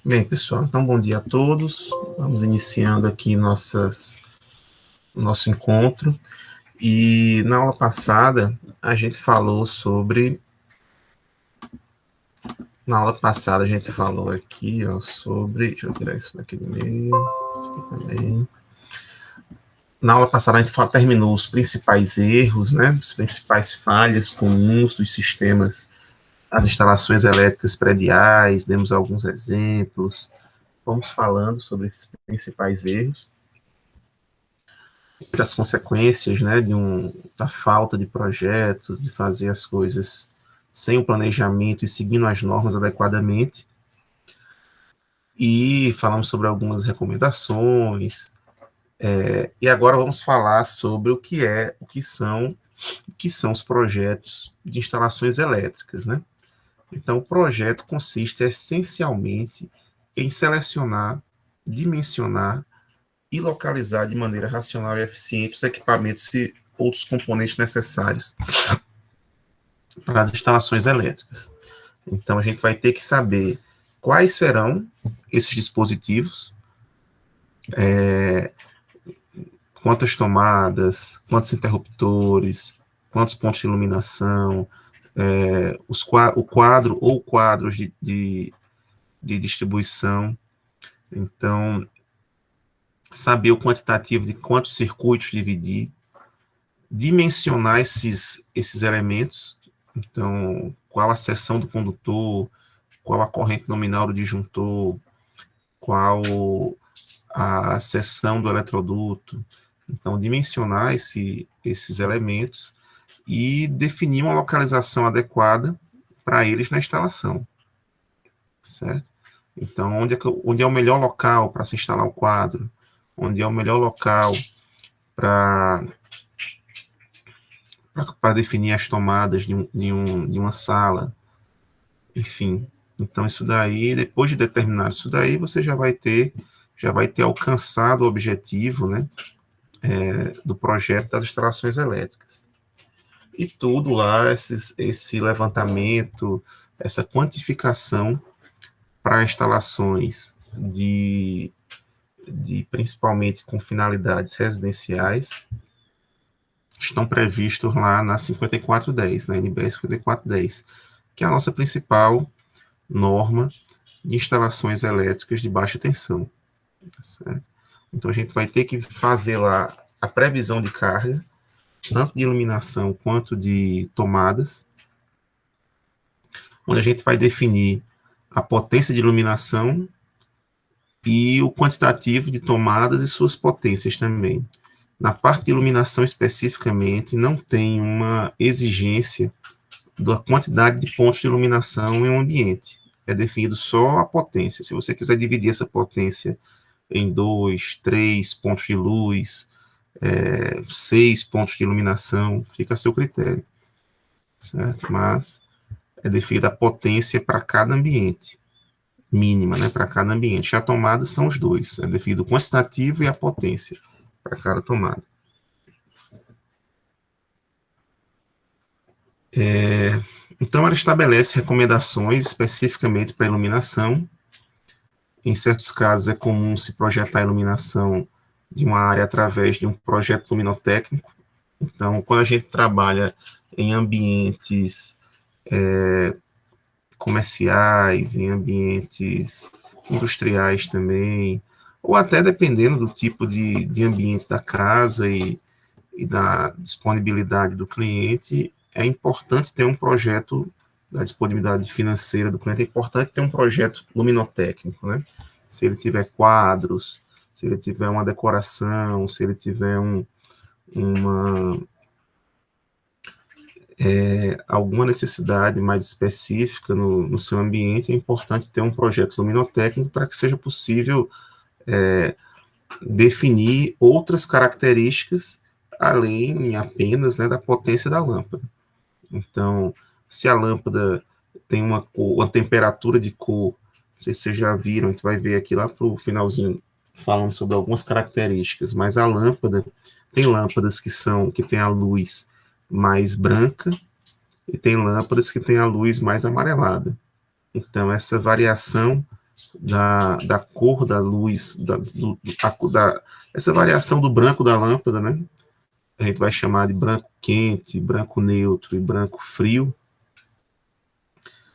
Bem, pessoal, então bom dia a todos. Vamos iniciando aqui nosso encontro. E na aula passada, a gente falou sobre. Na aula passada, a gente falou aqui sobre. Deixa eu tirar isso daqui do meio. Isso aqui também. Na aula passada, a gente terminou os principais erros, né, as principais falhas comuns dos sistemas, as instalações elétricas prediais, demos alguns exemplos, vamos falando sobre esses principais erros, as consequências, né, da falta de projeto, de fazer as coisas sem o planejamento e seguindo as normas adequadamente. E falamos sobre algumas recomendações. E agora vamos falar sobre o que são os projetos de instalações elétricas, né? Então, o projeto consiste essencialmente em selecionar, dimensionar e localizar de maneira racional e eficiente os equipamentos e outros componentes necessários para as instalações elétricas. Então, a gente vai ter que saber quais serão esses dispositivos, quantas tomadas, quantos interruptores, quantos pontos de iluminação, o quadro ou quadros de distribuição. Então, saber o quantitativo de quantos circuitos dividir, dimensionar esses elementos, então, qual a seção do condutor, qual a corrente nominal do disjuntor, qual a seção do eletroduto. Então, dimensionar esses elementos e definir uma localização adequada para eles na instalação, certo? Então, onde é o melhor local para se instalar o quadro, onde é o melhor local para definir as tomadas de uma sala, enfim. Então, isso daí, depois de determinar isso daí, você já vai ter alcançado o objetivo, né, do projeto das instalações elétricas. E tudo lá, esse levantamento, essa quantificação para instalações principalmente com finalidades residenciais, estão previstos lá na 5410, na NBR 5410, que é a nossa principal norma de instalações elétricas de baixa tensão. Certo? Então, a gente vai ter que fazer lá a previsão de carga, tanto de iluminação quanto de tomadas, onde a gente vai definir a potência de iluminação e o quantitativo de tomadas e suas potências também. Na parte de iluminação especificamente, não tem uma exigência da quantidade de pontos de iluminação em um ambiente. É definido só a potência. Se você quiser dividir essa potência em 2, 3 pontos de luz, 6 pontos de iluminação, fica a seu critério, certo? Mas é definida a potência para cada ambiente, mínima, né, para cada ambiente. Já a tomada são os dois, é definido o quantitativo e a potência para cada tomada. Então, ela estabelece recomendações especificamente para iluminação. Em certos casos, é comum se projetar a iluminação de uma área através de um projeto luminotécnico. Então, quando a gente trabalha em ambientes comerciais, em ambientes industriais também, ou até dependendo do tipo de ambiente da casa e da disponibilidade do cliente, é importante ter um projeto da disponibilidade financeira do cliente, é importante ter um projeto luminotécnico, né? Se ele tiver quadros, se ele tiver uma decoração, se ele tiver alguma necessidade mais específica no seu ambiente, é importante ter um projeto luminotécnico para que seja possível definir outras características além apenas, né, da potência da lâmpada. Então, se a lâmpada tem uma temperatura de cor, não sei se vocês já viram, a gente vai ver aqui lá para o finalzinho falando sobre algumas características, mas a lâmpada, tem lâmpadas que tem a luz mais branca e tem lâmpadas que tem a luz mais amarelada. Então, essa variação da cor da luz, essa variação do branco da lâmpada, né? A gente vai chamar de branco quente, branco neutro e branco frio,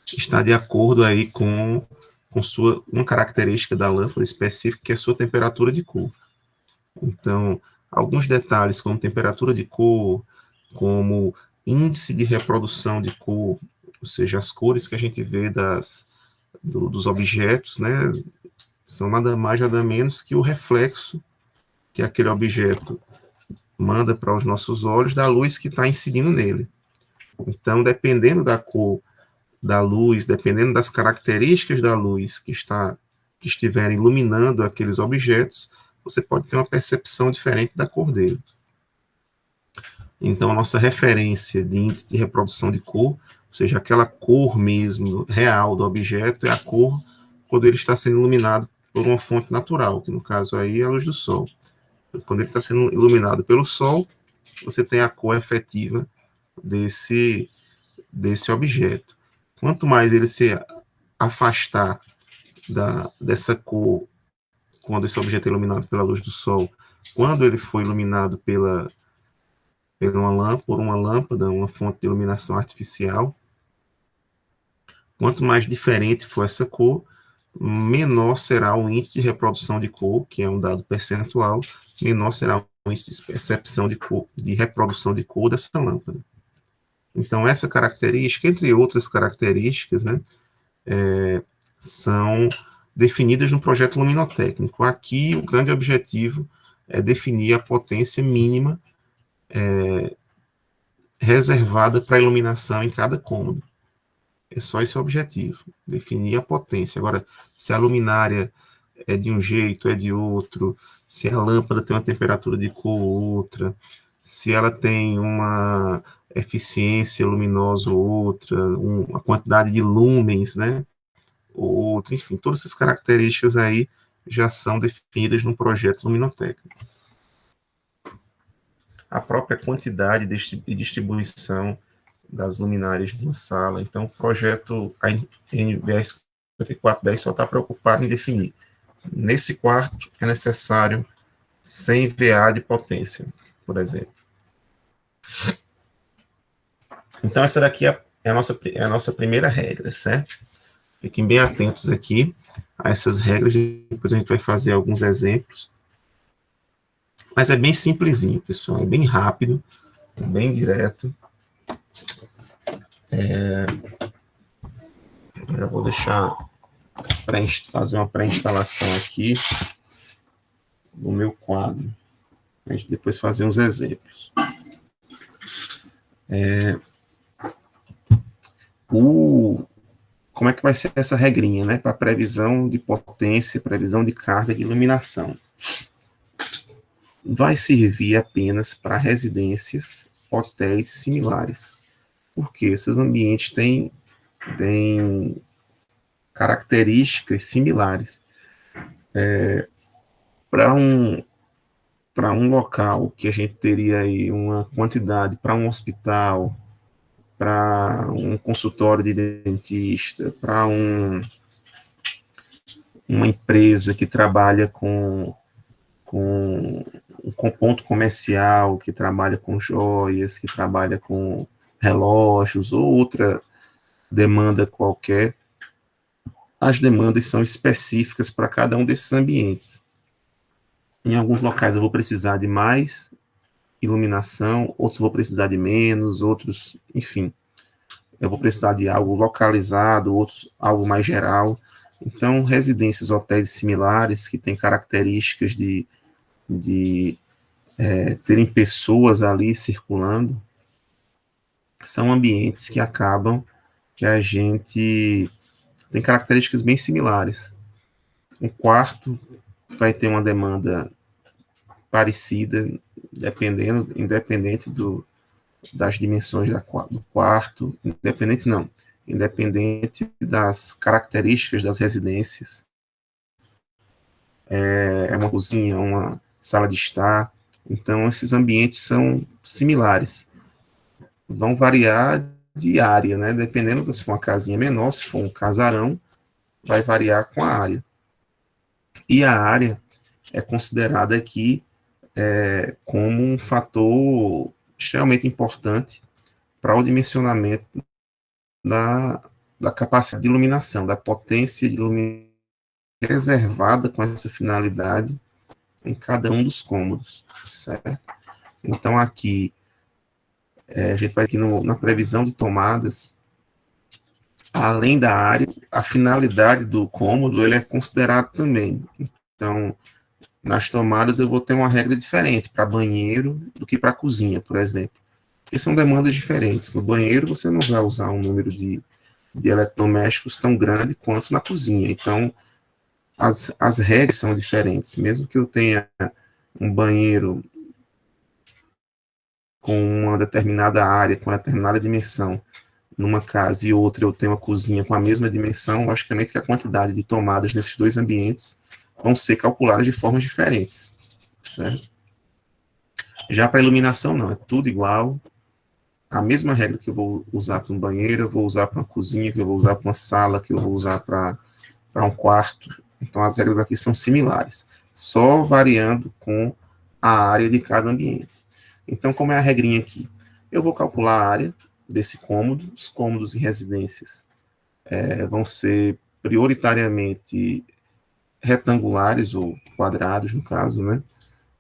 está de acordo aí com uma característica da lâmpada específica, que é a sua temperatura de cor. Então, alguns detalhes como temperatura de cor, como índice de reprodução de cor, ou seja, as cores que a gente vê dos objetos, né, são nada mais, nada menos que o reflexo que aquele objeto manda para os nossos olhos da luz que está incidindo nele. Então, dependendo da cor da luz, dependendo das características da luz que estiverem iluminando aqueles objetos, você pode ter uma percepção diferente da cor dele. Então, a nossa referência de índice de reprodução de cor, ou seja, aquela cor mesmo real do objeto, é a cor quando ele está sendo iluminado por uma fonte natural, que no caso aí é a luz do sol. Quando ele está sendo iluminado pelo sol, você tem a cor efetiva desse objeto. Quanto mais ele se afastar dessa cor, quando esse objeto é iluminado pela luz do sol, quando ele foi iluminado por uma lâmpada, uma fonte de iluminação artificial, quanto mais diferente for essa cor, menor será o índice de reprodução de cor, que é um dado percentual, menor será o índice de percepção de cor, de reprodução de cor dessa lâmpada. Então, essa característica, entre outras características, né, são definidas no projeto luminotécnico. Aqui, o grande objetivo é definir a potência mínima reservada para iluminação em cada cômodo. É só esse o objetivo, definir a potência. Agora, se a luminária é de um jeito, é de outro, se a lâmpada tem uma temperatura de cor ou outra, se ela tem uma eficiência luminosa ou outra, uma quantidade de lumens, né, ou outra, enfim, todas essas características aí já são definidas no projeto luminotécnico. A própria quantidade e distribuição das luminárias de uma sala. Então, o projeto NBR 5410 só está preocupado em definir. Nesse quarto é necessário 100 VA de potência, por exemplo. Então, essa daqui é a nossa primeira regra, certo? Fiquem bem atentos aqui a essas regras, depois a gente vai fazer alguns exemplos. Mas é bem simplesinho, pessoal, é bem rápido, bem direto. Já vou deixar fazer uma pré-instalação aqui no meu quadro, a gente depois fazer uns exemplos. Como é que vai ser essa regrinha, né, para previsão de potência, previsão de carga de iluminação? Vai servir apenas para residências, hotéis similares, porque esses ambientes têm características similares. Para um local que a gente teria aí uma quantidade, para um hospital, para um consultório de dentista, para uma empresa que trabalha com ponto comercial, que trabalha com joias, que trabalha com relógios ou outra demanda qualquer, as demandas são específicas para cada um desses ambientes. Em alguns locais eu vou precisar de mais iluminação, outros vou precisar de menos, outros, enfim, eu vou precisar de algo localizado, outros algo mais geral. Então, residências, hotéis similares, que têm características de terem pessoas ali circulando, são ambientes que a gente tem características bem similares. Um quarto vai ter uma demanda parecida, independente das dimensões do quarto, independente das características das residências. É uma cozinha, uma sala de estar. Então, esses ambientes são similares. Vão variar de área, né? Dependendo se for uma casinha menor, se for um casarão, vai variar com a área. E a área é considerada aqui como um fator extremamente importante para o dimensionamento da capacidade de iluminação, da potência de iluminação reservada com essa finalidade em cada um dos cômodos, certo? Então, aqui, a gente vai aqui na previsão de tomadas, além da área, a finalidade do cômodo, ele é considerado também. Então, nas tomadas eu vou ter uma regra diferente para banheiro do que para cozinha, por exemplo. Porque são demandas diferentes. No banheiro você não vai usar um número de eletrodomésticos tão grande quanto na cozinha. Então, as regras são diferentes. Mesmo que eu tenha um banheiro com uma determinada área, com uma determinada dimensão, numa casa e outra eu tenho uma cozinha com a mesma dimensão, logicamente que a quantidade de tomadas nesses dois ambientes vão ser calculadas de formas diferentes, certo? Já para iluminação, não, é tudo igual. A mesma regra que eu vou usar para um banheiro, eu vou usar para uma cozinha, que eu vou usar para uma sala, que eu vou usar para um quarto. Então, as regras aqui são similares, só variando com a área de cada ambiente. Então, como é a regrinha aqui? Eu vou calcular a área desse cômodo. Os cômodos em residências vão ser prioritariamente retangulares ou quadrados, no caso, né?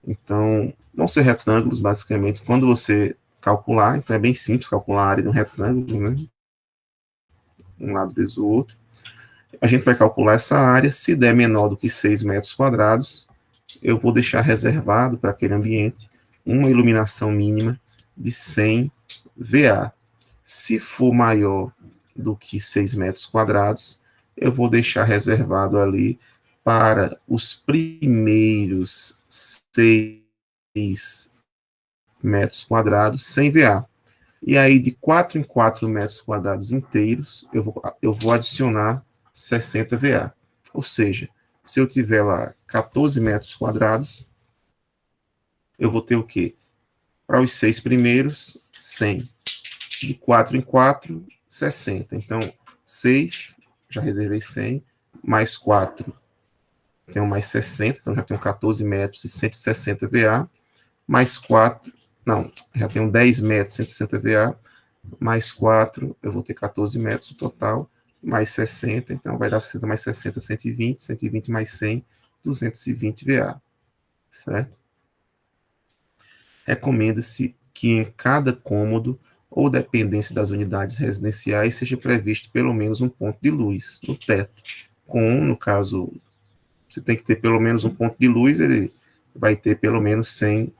Então, vão ser retângulos, basicamente, quando você calcular. Então, é bem simples calcular a área de um retângulo, né? Um lado vezes o outro. A gente vai calcular essa área. Se der menor do que 6 metros quadrados, eu vou deixar reservado para aquele ambiente uma iluminação mínima de 100 VA. Se for maior do que 6 metros quadrados, eu vou deixar reservado ali para os primeiros 6 metros quadrados, 100 VA. E aí, de 4 em 4 metros quadrados inteiros, eu vou adicionar 60 VA. Ou seja, se eu tiver lá 14 metros quadrados, eu vou ter o quê? Para os 6 primeiros, 100. De 4 em 4, 60. Então, 6, já reservei 100, mais 4, tenho mais 60, então já tenho 14 metros e 160 VA, mais 4, não, já tenho 10 metros, 160 VA, mais 4, eu vou ter 14 metros no total, mais 60, então vai dar 60 mais 60, 120, 120 mais 100, 220 VA, certo? Recomenda-se que em cada cômodo ou dependência das unidades residenciais seja previsto pelo menos um ponto de luz no teto. No caso, você tem que ter pelo menos um ponto de luz, ele vai ter pelo menos 100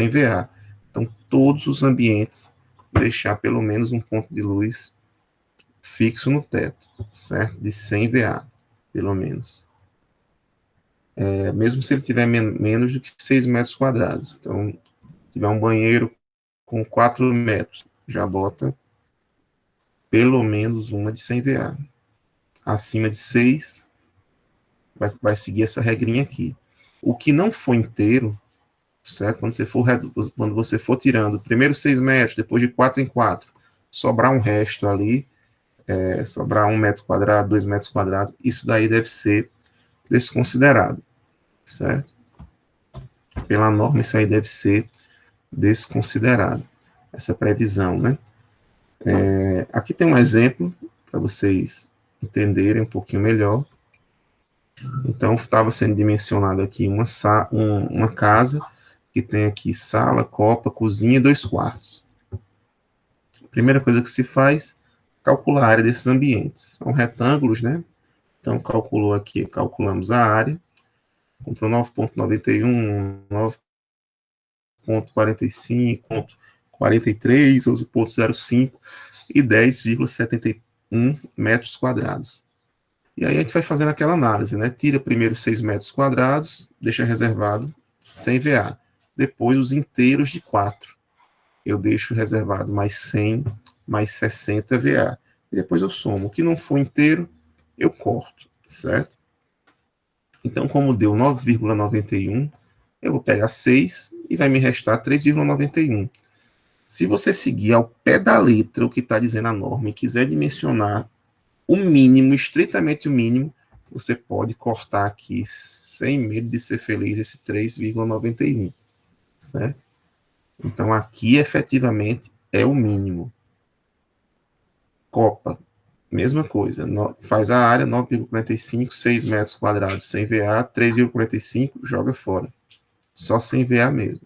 VA. Então, todos os ambientes deixar pelo menos um ponto de luz fixo no teto, certo? De 100 VA, pelo menos. Mesmo se ele tiver menos do que 6 metros quadrados. Então, tiver um banheiro com 4 metros, já bota pelo menos uma de 100 VA. Acima de 6, vai seguir essa regrinha aqui. O que não for inteiro, certo? Quando você for tirando primeiro 6 metros, depois de 4 em 4, sobrar um resto ali, sobrar 1 metro quadrado, 2 metros quadrados, isso daí deve ser desconsiderado, certo? Pela norma, isso aí deve ser desconsiderado, essa previsão, né? Aqui tem um exemplo para vocês entenderem um pouquinho melhor. Então, estava sendo dimensionado aqui uma casa que tem aqui sala, copa, cozinha e 2 quartos. A primeira coisa que se faz, calcular a área desses ambientes. São retângulos, né? Então, calculamos a área. Comprou 9,91, 9,45, 43, 11,05 e 10,71 metros quadrados. E aí a gente vai fazendo aquela análise, né? Tira primeiro 6 metros quadrados, deixa reservado 100 VA. Depois os inteiros de 4. Eu deixo reservado mais 100, mais 60 VA. E depois eu somo. O que não for inteiro, eu corto, certo? Então, como deu 9,91, eu vou pegar 6 e vai me restar 3,91. Se você seguir ao pé da letra o que está dizendo a norma e quiser dimensionar o mínimo, estritamente o mínimo, você pode cortar aqui, sem medo de ser feliz, esse 3,91, certo? Então, aqui, efetivamente, é o mínimo. Copa, mesma coisa, faz a área, 9,45, 6 metros quadrados sem VA, 3,45, joga fora. Só sem VA mesmo.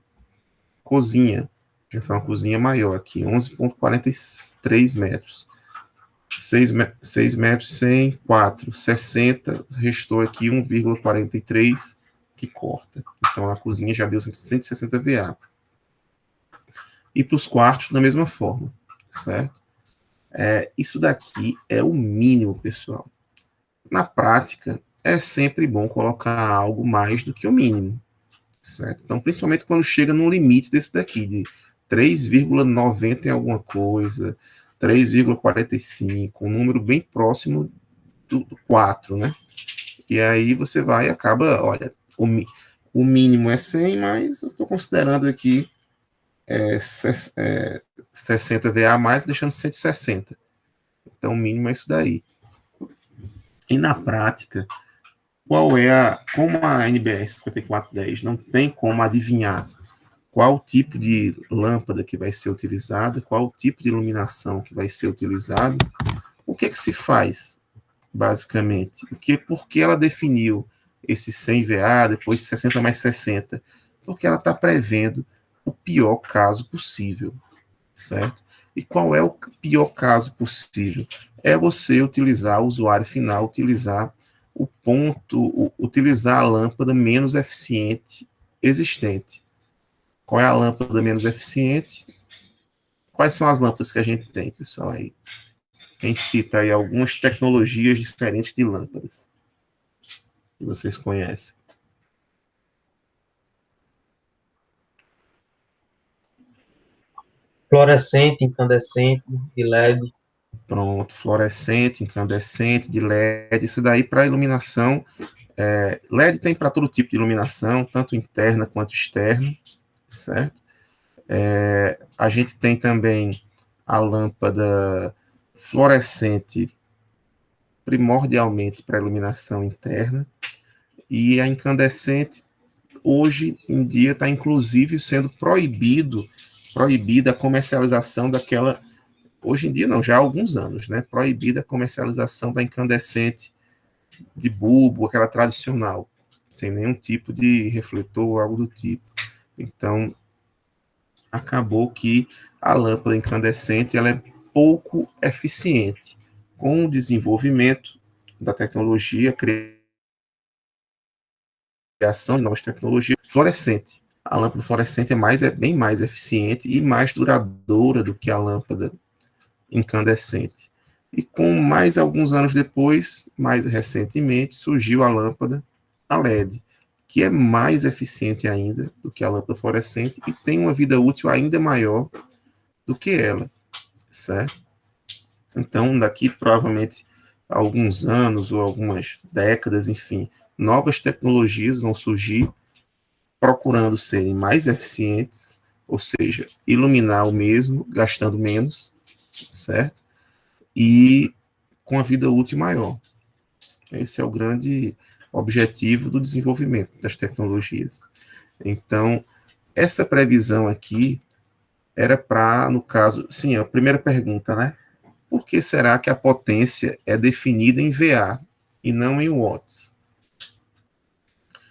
Cozinha, já foi uma cozinha maior aqui, 11,43 metros. 6 metros sem 4, 60, restou aqui 1,43 que corta. Então a cozinha já deu 160 VA. E para os quartos, da mesma forma, certo? Isso daqui é o mínimo, pessoal. Na prática, é sempre bom colocar algo mais do que o mínimo, certo? Então, principalmente quando chega no limite desse daqui, de 3,90 em alguma coisa, 3,45, um número bem próximo do 4, né? E aí você vai e acaba, olha, o mínimo é 100, mas eu estou considerando aqui 60 VA a mais, deixando 160. Então, o mínimo é isso daí. E na prática, como a NBR 5410 não tem como adivinhar qual tipo de lâmpada que vai ser utilizada, qual tipo de iluminação que vai ser utilizado, o que se faz, basicamente? Por que ela definiu esse 100 VA, depois 60 mais 60? Porque ela está prevendo o pior caso possível, certo? E qual é o pior caso possível? É você utilizar, o usuário final, utilizar utilizar a lâmpada menos eficiente existente. Qual é a lâmpada menos eficiente? Quais são as lâmpadas que a gente tem, pessoal? Aí, quem cita aí algumas tecnologias diferentes de lâmpadas que vocês conhecem. Fluorescente, incandescente, de LED. Pronto, fluorescente, incandescente, de LED, isso daí para iluminação. LED tem para todo tipo de iluminação, tanto interna quanto externa, certo? A gente tem também a lâmpada fluorescente primordialmente para iluminação interna, e a incandescente, hoje em dia, está inclusive sendo proibida a comercialização daquela, hoje em dia não, já há alguns anos, né? Proibida a comercialização da incandescente de bulbo, aquela tradicional, sem nenhum tipo de refletor ou algo do tipo. Então, acabou que a lâmpada incandescente ela é pouco eficiente. Com o desenvolvimento da tecnologia, criação de novas tecnologias, fluorescente. A lâmpada fluorescente é bem mais eficiente e mais duradoura do que a lâmpada incandescente. E com mais alguns anos depois, mais recentemente, surgiu a lâmpada a LED, que é mais eficiente ainda do que a lâmpada fluorescente e tem uma vida útil ainda maior do que ela, certo? Então, daqui provavelmente a alguns anos ou algumas décadas, enfim, novas tecnologias vão surgir procurando serem mais eficientes, ou seja, iluminar o mesmo, gastando menos, certo? E com a vida útil maior. Esse é o grande objetivo do desenvolvimento das tecnologias. Então, essa previsão aqui era para, no caso, sim, a primeira pergunta, né? Por que será que a potência é definida em VA e não em watts?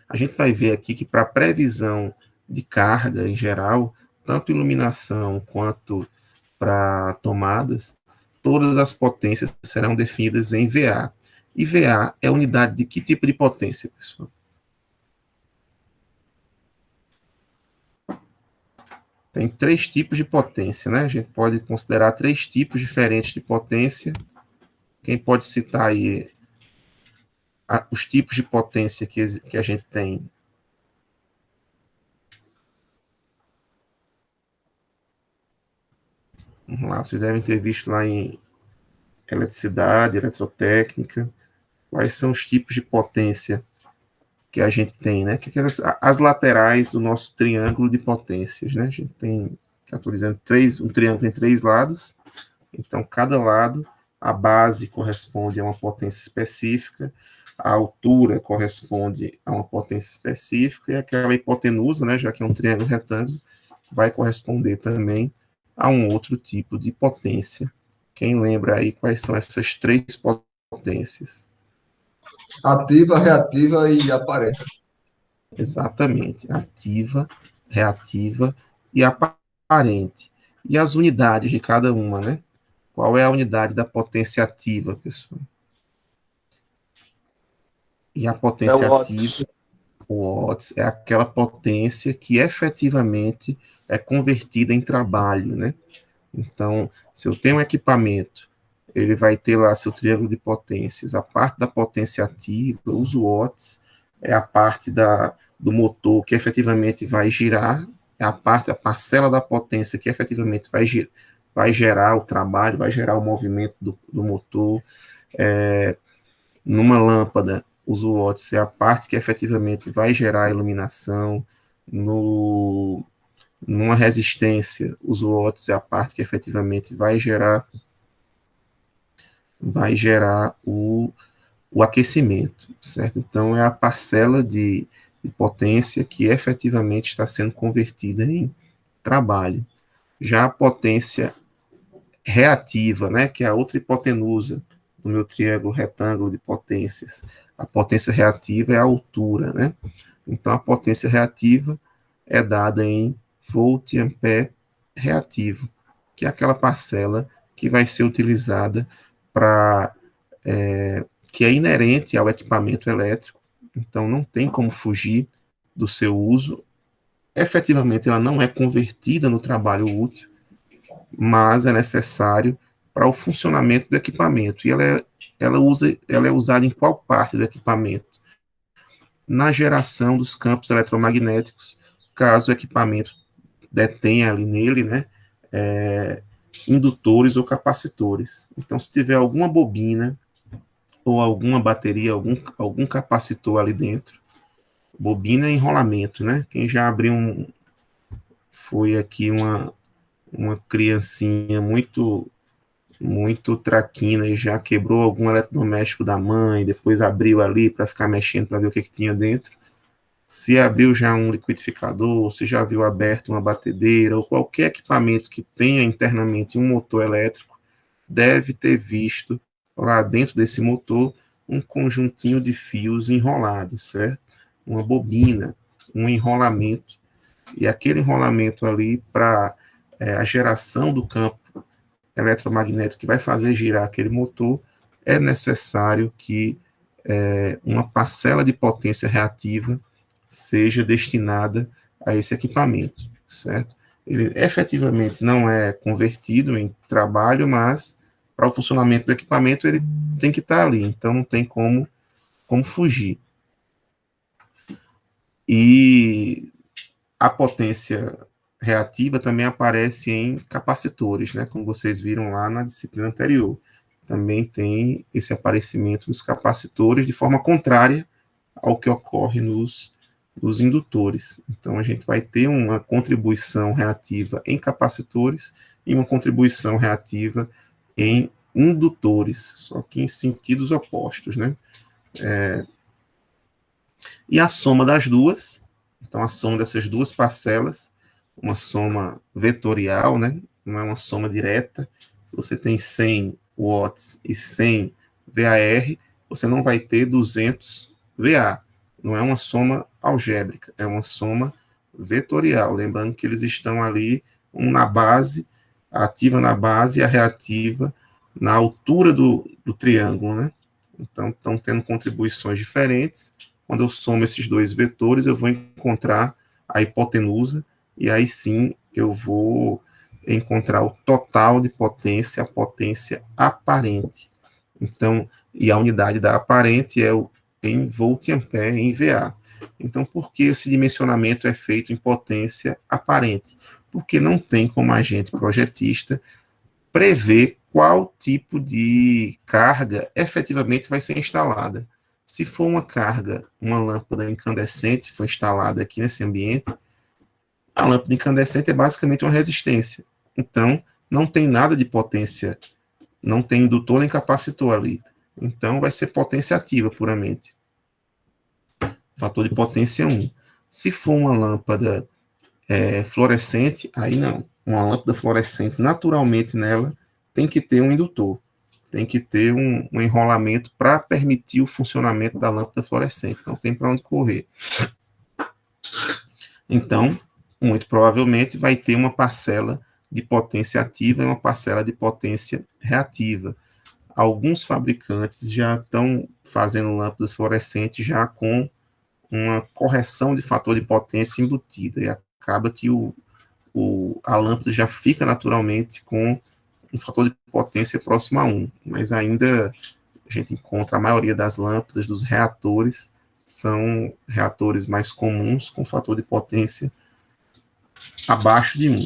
A gente vai ver aqui que para previsão de carga em geral, tanto iluminação quanto para tomadas, todas as potências serão definidas em VA. E VA é unidade de que tipo de potência, pessoal? Tem 3 tipos de potência, né? A gente pode considerar 3 tipos diferentes de potência. Quem pode citar aí os tipos de potência que a gente tem? Vamos lá, vocês devem ter visto lá em eletricidade, eletrotécnica, quais são os tipos de potência que a gente tem, né? Que as laterais do nosso triângulo de potências, né? A gente tem, já estou dizendo, um triângulo tem 3 lados, então cada lado, a base corresponde a uma potência específica, a altura corresponde a uma potência específica, e aquela hipotenusa, né, já que é um triângulo retângulo, vai corresponder também a um outro tipo de potência. Quem lembra aí quais são essas três potências? Ativa, reativa e aparente. Exatamente, ativa, reativa e aparente. E as unidades de cada uma, né? Qual é a unidade da potência ativa, pessoal? E a É o potência Watts. ativa, o Watts, é aquela potência que efetivamente é convertida em trabalho, né? Então, se eu tenho um equipamento, ele vai ter lá seu triângulo de potências. A parte da potência ativa, os watts, é a parte do motor que efetivamente vai girar, é a parcela da potência que efetivamente vai gerar o trabalho, vai gerar o movimento do motor. Numa lâmpada, os watts é a parte que efetivamente vai gerar a iluminação. Numa resistência, os watts é a parte que efetivamente vai gerar o aquecimento, certo? Então, é a parcela de potência que efetivamente está sendo convertida em trabalho. Já a potência reativa, né, que é a outra hipotenusa do meu triângulo retângulo de potências, a potência reativa é a altura, né? Então, a potência reativa é dada em volt-ampere reativo, que é aquela parcela que vai ser utilizada para que é inerente ao equipamento elétrico, então não tem como fugir do seu uso. Efetivamente, ela não é convertida no trabalho útil, mas é necessário para o funcionamento do equipamento. E ela é usada em qual parte do equipamento? Na geração dos campos eletromagnéticos, caso o equipamento detenha ali nele, né, indutores ou capacitores. Então, se tiver alguma bobina ou alguma bateria, algum capacitor ali dentro, bobina é enrolamento, né? Quem já abriu foi aqui uma criancinha muito traquina e já quebrou algum eletrodoméstico da mãe, depois abriu ali para ficar mexendo para ver o que tinha dentro. Se abriu já um liquidificador, se já viu aberto uma batedeira, ou qualquer equipamento que tenha internamente um motor elétrico, deve ter visto lá dentro desse motor um conjuntinho de fios enrolados, certo? Uma bobina, um enrolamento, e aquele enrolamento ali para a geração do campo eletromagnético que vai fazer girar aquele motor, é necessário que uma parcela de potência reativa seja destinada a esse equipamento, certo? Ele efetivamente não é convertido em trabalho, mas para o funcionamento do equipamento ele tem que estar ali, então não tem como fugir. E a potência reativa também aparece em capacitores, né? Como vocês viram lá na disciplina anterior. Também tem esse aparecimento dos capacitores de forma contrária ao que ocorre nos indutores. Então, a gente vai ter uma contribuição reativa em capacitores e uma contribuição reativa em indutores, só que em sentidos opostos, né? E a soma das duas, então a soma dessas duas parcelas, uma soma vetorial, né? Não é uma soma direta. Se você tem 100 watts e 100 VAR, você não vai ter 200 VA. Não é uma soma algébrica, é uma soma vetorial. Lembrando que eles estão ali, um na base, a ativa na base e a reativa na altura do triângulo, né? Então, estão tendo contribuições diferentes. Quando eu somo esses dois vetores, eu vou encontrar a hipotenusa, e aí sim eu vou encontrar o total de potência, a potência aparente. Então, e a unidade da aparente é em volt-ampere, em VA. Então, por que esse dimensionamento é feito em potência aparente? Porque não tem como agente projetista prever qual tipo de carga efetivamente vai ser instalada. Se for uma carga, uma lâmpada incandescente foi instalada aqui nesse ambiente, a lâmpada incandescente é basicamente uma resistência. Então, não tem nada de potência, não tem indutor nem capacitor ali. Então, vai ser potência ativa puramente. Fator de potência 1. Se for uma lâmpada fluorescente, aí não. Uma lâmpada fluorescente, naturalmente nela, tem que ter um indutor. Tem que ter um enrolamento para permitir o funcionamento da lâmpada fluorescente. Não tem para onde correr. Então, muito provavelmente, vai ter uma parcela de potência ativa e uma parcela de potência reativa. Alguns fabricantes já estão fazendo lâmpadas fluorescentes já com uma correção de fator de potência embutida, e acaba que a lâmpada já fica naturalmente com um fator de potência próximo a 1, mas ainda a gente encontra a maioria das lâmpadas, dos reatores, são reatores mais comuns, com fator de potência abaixo de 1.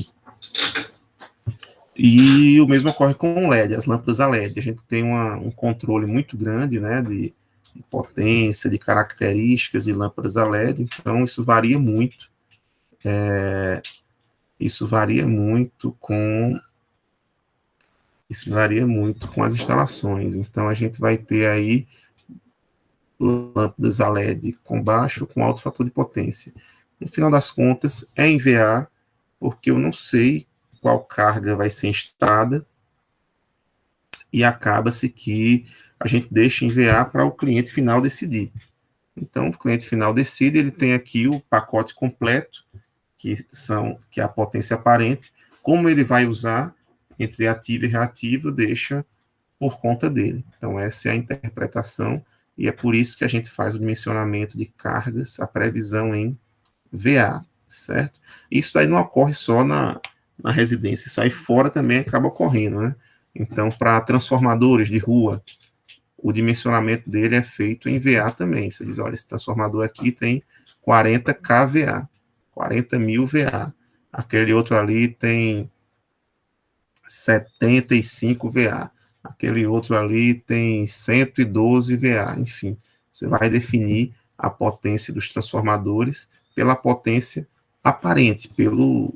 E o mesmo ocorre com o LED, as lâmpadas a LED. A gente tem um controle muito grande, né, de potência, de características de lâmpadas a LED, então isso varia muito. Isso varia muito com as instalações. Então a gente vai ter aí lâmpadas a LED com baixo, com alto fator de potência. No final das contas, é em VA, porque eu não sei qual carga vai ser instalada, e acaba-se que a gente deixa em VA para o cliente final decidir. Então, o cliente final decide, ele tem aqui o pacote completo, que é a potência aparente. Como ele vai usar entre ativo e reativo, deixa por conta dele. Então, essa é a interpretação, e é por isso que a gente faz o dimensionamento de cargas, a previsão em VA, certo? Isso daí não ocorre só na residência, isso aí fora também acaba ocorrendo, né? Então, para transformadores de rua, o dimensionamento dele é feito em VA também. Você diz, olha, esse transformador aqui tem 40 kVA, 40 mil VA. Aquele outro ali tem 75 VA. Aquele outro ali tem 112 VA. Enfim, você vai definir a potência dos transformadores pela potência aparente, pelo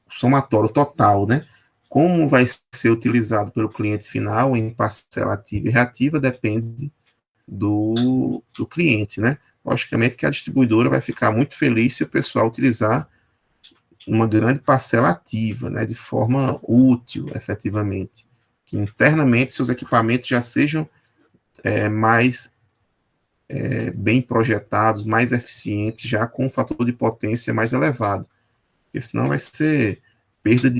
somatório total, né? Como vai ser utilizado pelo cliente final em parcela ativa e reativa depende do cliente, né? Logicamente que a distribuidora vai ficar muito feliz se o pessoal utilizar uma grande parcela ativa, né, de forma útil, efetivamente, que internamente seus equipamentos já sejam mais bem projetados, mais eficientes, já com um fator de potência mais elevado, porque senão vai ser perda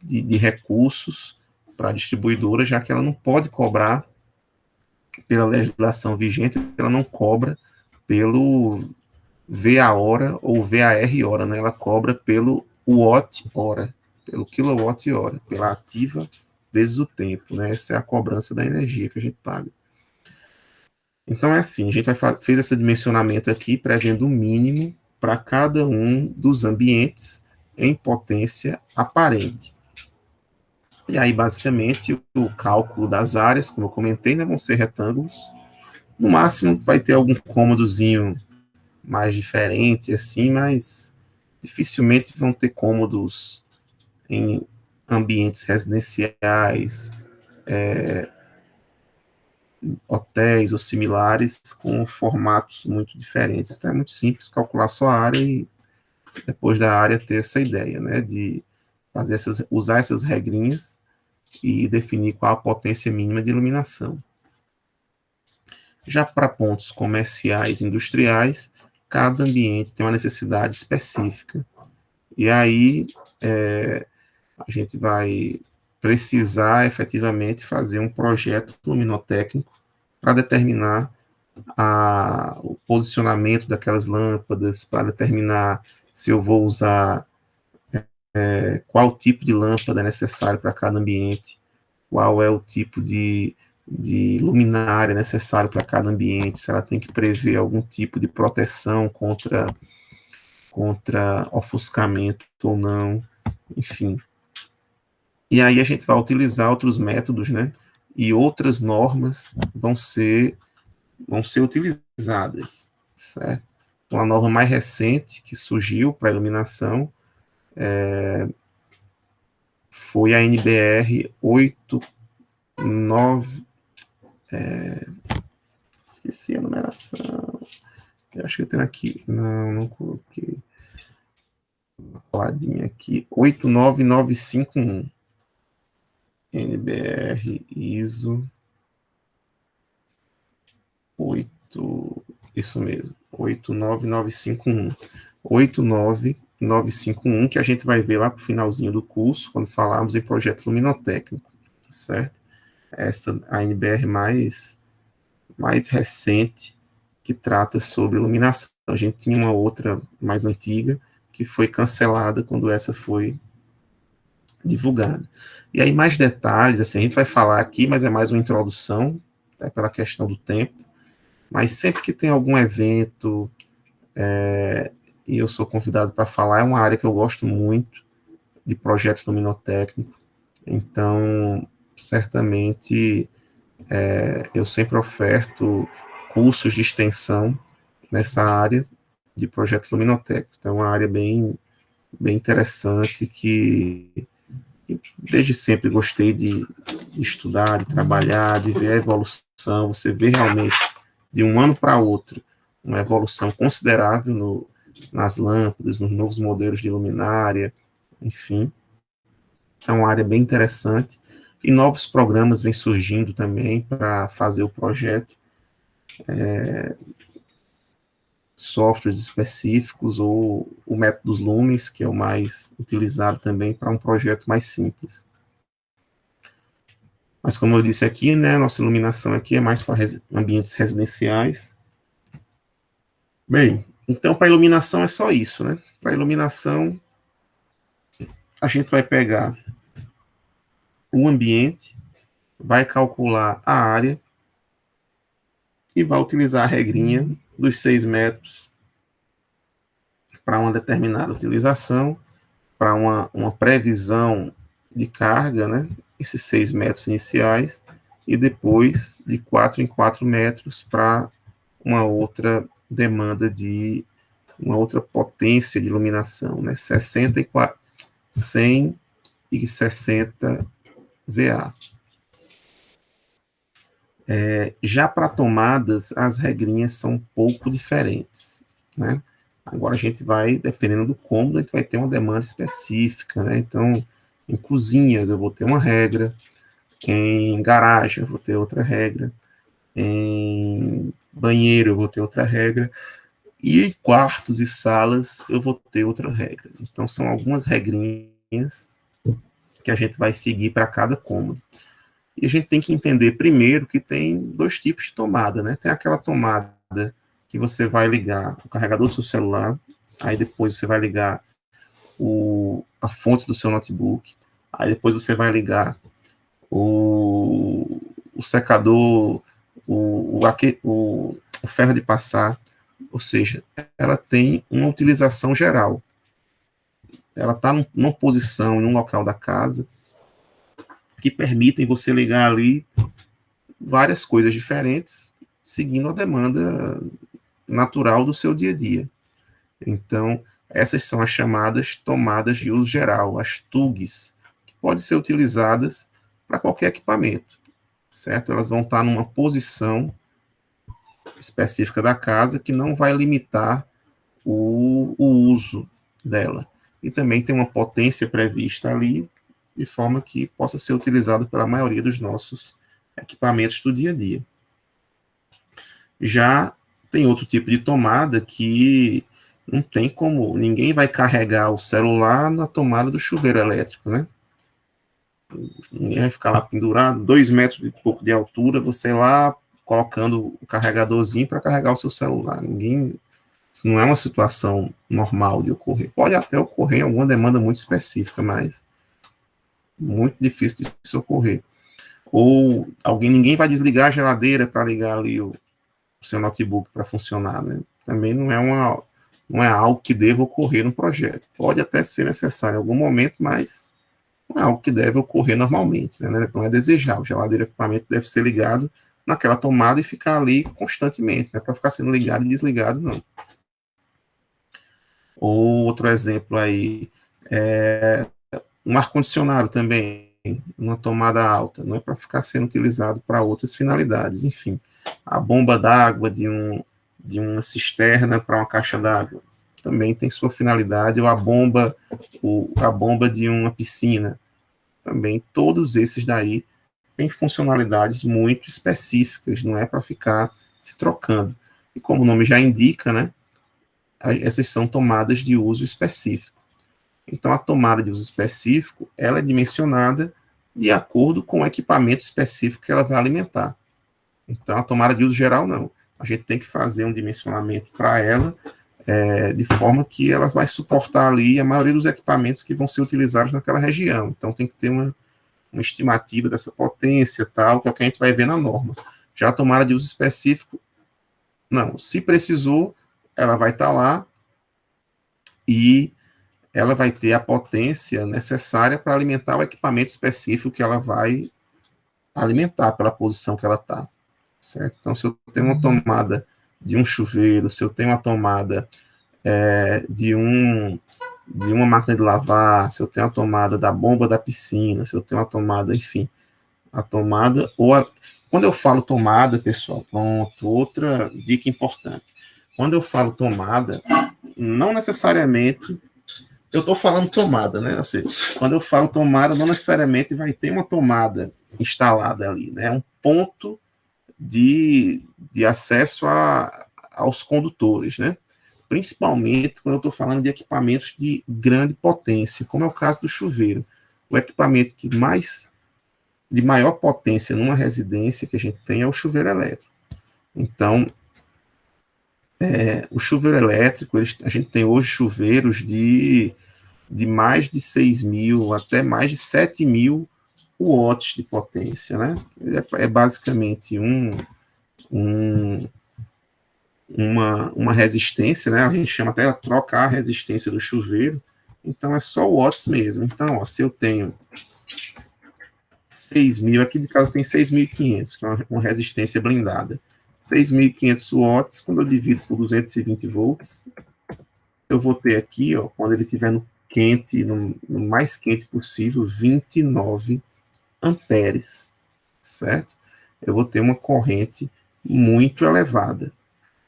de recursos para a distribuidora, já que ela não pode cobrar pela legislação vigente, ela não cobra pelo VA hora ou VAR hora, né? Ela cobra pelo watt hora, pelo kilowatt hora, pela ativa vezes o tempo, né? Essa é a cobrança da energia que a gente paga. Então é assim, a gente fez esse dimensionamento aqui, prevendo o mínimo para cada um dos ambientes em potência aparente. E aí, basicamente, o cálculo das áreas, como eu comentei, né, vão ser retângulos. No máximo, vai ter algum cômodozinho mais diferente, assim, mas dificilmente vão ter cômodos em ambientes residenciais, hotéis ou similares, com formatos muito diferentes. Então, é muito simples calcular só a área e, depois da área, ter essa ideia, né, de usar essas regrinhas e definir qual a potência mínima de iluminação. Já para pontos comerciais e industriais, cada ambiente tem uma necessidade específica. E aí a gente vai precisar efetivamente fazer um projeto luminotécnico para determinar o posicionamento daquelas lâmpadas, para determinar se eu vou usar qual tipo de lâmpada é necessário para cada ambiente, qual é o tipo de luminária necessário para cada ambiente, se ela tem que prever algum tipo de proteção contra ofuscamento ou não, enfim. E aí a gente vai utilizar outros métodos, né? E outras normas vão ser utilizadas, certo? Uma norma mais recente que surgiu para iluminação foi a NBR Esqueci a numeração. Eu acho que eu tenho aqui. Não coloquei. Uma coladinha aqui. 89951. NBR ISO 8. Isso mesmo. 89951. 89951, que a gente vai ver lá para o finalzinho do curso, quando falarmos em projeto luminotécnico, certo? Essa a NBR mais recente que trata sobre iluminação. A gente tinha uma outra mais antiga que foi cancelada quando essa foi divulgada. E aí mais detalhes, assim, a gente vai falar aqui, mas é mais uma introdução, né, pela questão do tempo, mas sempre que tem algum evento e eu sou convidado para falar, é uma área que eu gosto muito, de projeto luminotécnico, então, certamente, eu sempre oferto cursos de extensão nessa área de projeto luminotécnico. Então, é uma área bem interessante que desde sempre gostei de estudar, de trabalhar, de ver a evolução. Você vê realmente, de um ano para outro, uma evolução considerável nas lâmpadas, nos novos modelos de luminária, enfim. É uma área bem interessante. E novos programas vêm surgindo também para fazer o projeto. Softwares específicos ou o método dos Lumens, que é o mais utilizado também para um projeto mais simples. Mas como eu disse aqui, né, nossa iluminação aqui é mais para ambientes residenciais. Bem, então para iluminação é só isso, né? Para iluminação, a gente vai pegar o ambiente, vai calcular a área e vai utilizar a regrinha dos 6 metros para uma determinada utilização, para uma previsão de carga, né? Esses 6 metros iniciais, e depois de 4 em 4 metros para uma outra demanda de uma outra potência de iluminação, né? 160 VA. Já para tomadas, as regrinhas são um pouco diferentes, né? Agora a gente vai, dependendo do cômodo, a gente vai ter uma demanda específica, né? Então, em cozinhas eu vou ter uma regra, em garagem eu vou ter outra regra, em banheiro eu vou ter outra regra, e em quartos e salas eu vou ter outra regra. Então, são algumas regrinhas que a gente vai seguir para cada cômodo. E a gente tem que entender primeiro que tem 2 tipos de tomada, né? Tem aquela tomada que você vai ligar o carregador do seu celular, aí depois você vai ligar a fonte do seu notebook, aí depois você vai ligar o secador, o ferro de passar, ou seja, ela tem uma utilização geral. Ela está numa posição, em um local da casa, que permitem você ligar ali várias coisas diferentes, seguindo a demanda natural do seu dia a dia. Então, essas são as chamadas tomadas de uso geral, as TUGs, que podem ser utilizadas para qualquer equipamento, certo? Elas vão estar numa posição específica da casa que não vai limitar o uso dela. E também tem uma potência prevista ali, de forma que possa ser utilizado pela maioria dos nossos equipamentos do dia a dia. Já tem outro tipo de tomada que não tem como, ninguém vai carregar o celular na tomada do chuveiro elétrico, né? Ninguém vai ficar lá pendurado, 2 metros e pouco de altura, você lá colocando o carregadorzinho para carregar o seu celular. Isso não é uma situação normal de ocorrer. Pode até ocorrer em alguma demanda muito específica, mas muito difícil de se ocorrer. Ou ninguém vai desligar a geladeira para ligar ali o seu notebook para funcionar, né? Também não é algo que deva ocorrer no projeto. Pode até ser necessário em algum momento, mas não é algo que deve ocorrer normalmente, né? Não é desejável. A geladeira, o equipamento deve ser ligado naquela tomada e ficar ali constantemente, né? Para ficar sendo ligado e desligado, não. Ou outro exemplo aí, um ar-condicionado também. uma tomada alta, não é para ficar sendo utilizado para outras finalidades, enfim. A bomba d'água de uma cisterna para uma caixa d'água também tem sua finalidade, ou a bomba de uma piscina, também, todos esses daí têm funcionalidades muito específicas, não é para ficar se trocando. E como o nome já indica, né, essas são tomadas de uso específico. Então, a tomada de uso específico, ela é dimensionada de acordo com o equipamento específico que ela vai alimentar. Então, a tomada de uso geral, não. A gente tem que fazer um dimensionamento para ela, de forma que ela vai suportar ali a maioria dos equipamentos que vão ser utilizados naquela região. Então, tem que ter uma estimativa dessa potência, tal, que é o que a gente vai ver na norma. Já a tomada de uso específico, não. Se precisou, ela vai estar lá e ela vai ter a potência necessária para alimentar o equipamento específico que ela vai alimentar pela posição que ela está, certo? Então, se eu tenho uma tomada de um chuveiro, se eu tenho uma tomada de uma máquina de lavar, se eu tenho a tomada da bomba da piscina, se eu tenho a tomada, enfim, a tomada, quando eu falo tomada, pessoal, pronto, outra dica importante. Quando eu falo tomada, não necessariamente eu estou falando tomada, né? Assim, quando eu falo tomada, não necessariamente vai ter uma tomada instalada ali, né? É um ponto de acesso aos condutores, né? Principalmente quando eu estou falando de equipamentos de grande potência, como é o caso do chuveiro. O equipamento de maior potência numa residência que a gente tem é o chuveiro elétrico. Então, o chuveiro elétrico, a gente tem hoje chuveiros de mais de 6.000 até mais de 7.000 watts de potência, né? É basicamente uma resistência, né? A gente chama até trocar a resistência do chuveiro, então é só watts mesmo. Então, ó, se eu tenho 6.000, aqui de casa tem 6.500, que é uma resistência blindada. 6.500 watts, quando eu divido por 220 volts, eu vou ter aqui, ó, quando ele estiver no quente, no mais quente possível, 29 amperes, certo? Eu vou ter uma corrente muito elevada,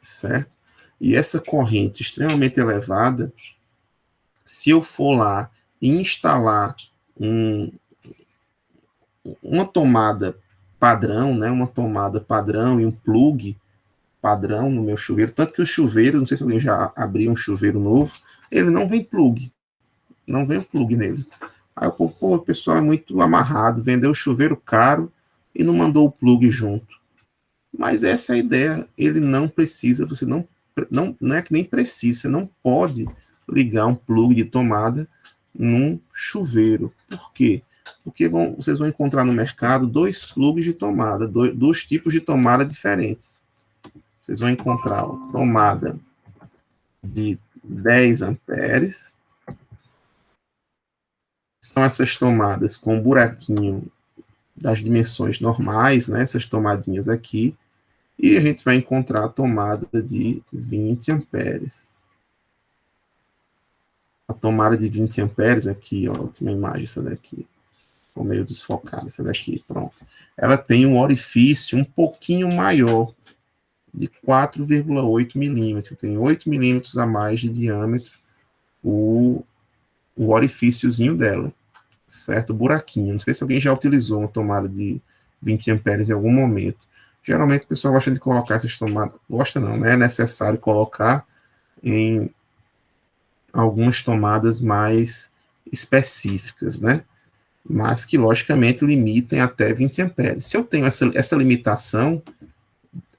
certo? E essa corrente extremamente elevada, se eu for lá e instalar uma tomada padrão, né, uma tomada padrão e um plug padrão no meu chuveiro, tanto que o chuveiro, não sei se alguém já abriu um chuveiro novo, ele não vem plug, não vem plug nele. Aí o povo, pô, o pessoal é muito amarrado, vendeu o chuveiro caro e não mandou o plug junto. Mas essa é a ideia, ele não precisa, você não é que nem precisa, você não pode ligar um plug de tomada num chuveiro. Por quê? Porque vocês vão encontrar no mercado dois plugs de tomada, dois tipos de tomada diferentes. Vocês vão encontrar a tomada de 10 amperes, são essas tomadas com um buraquinho das dimensões normais, né, essas tomadinhas aqui, e a gente vai encontrar a tomada de 20 amperes. A tomada de 20 amperes aqui, ó, última imagem, essa daqui, ficou meio desfocada, essa daqui, pronto. Ela tem um orifício um pouquinho maior, de 4,8 milímetros, tem 8 milímetros a mais de diâmetro o orifíciozinho dela, certo? Buraquinho. Não sei se alguém já utilizou uma tomada de 20 amperes em algum momento. Geralmente o pessoal gosta de colocar essas tomadas, gosta não, né? É necessário colocar em algumas tomadas mais específicas, né? Mas que logicamente limitem até 20 amperes. Se eu tenho essa limitação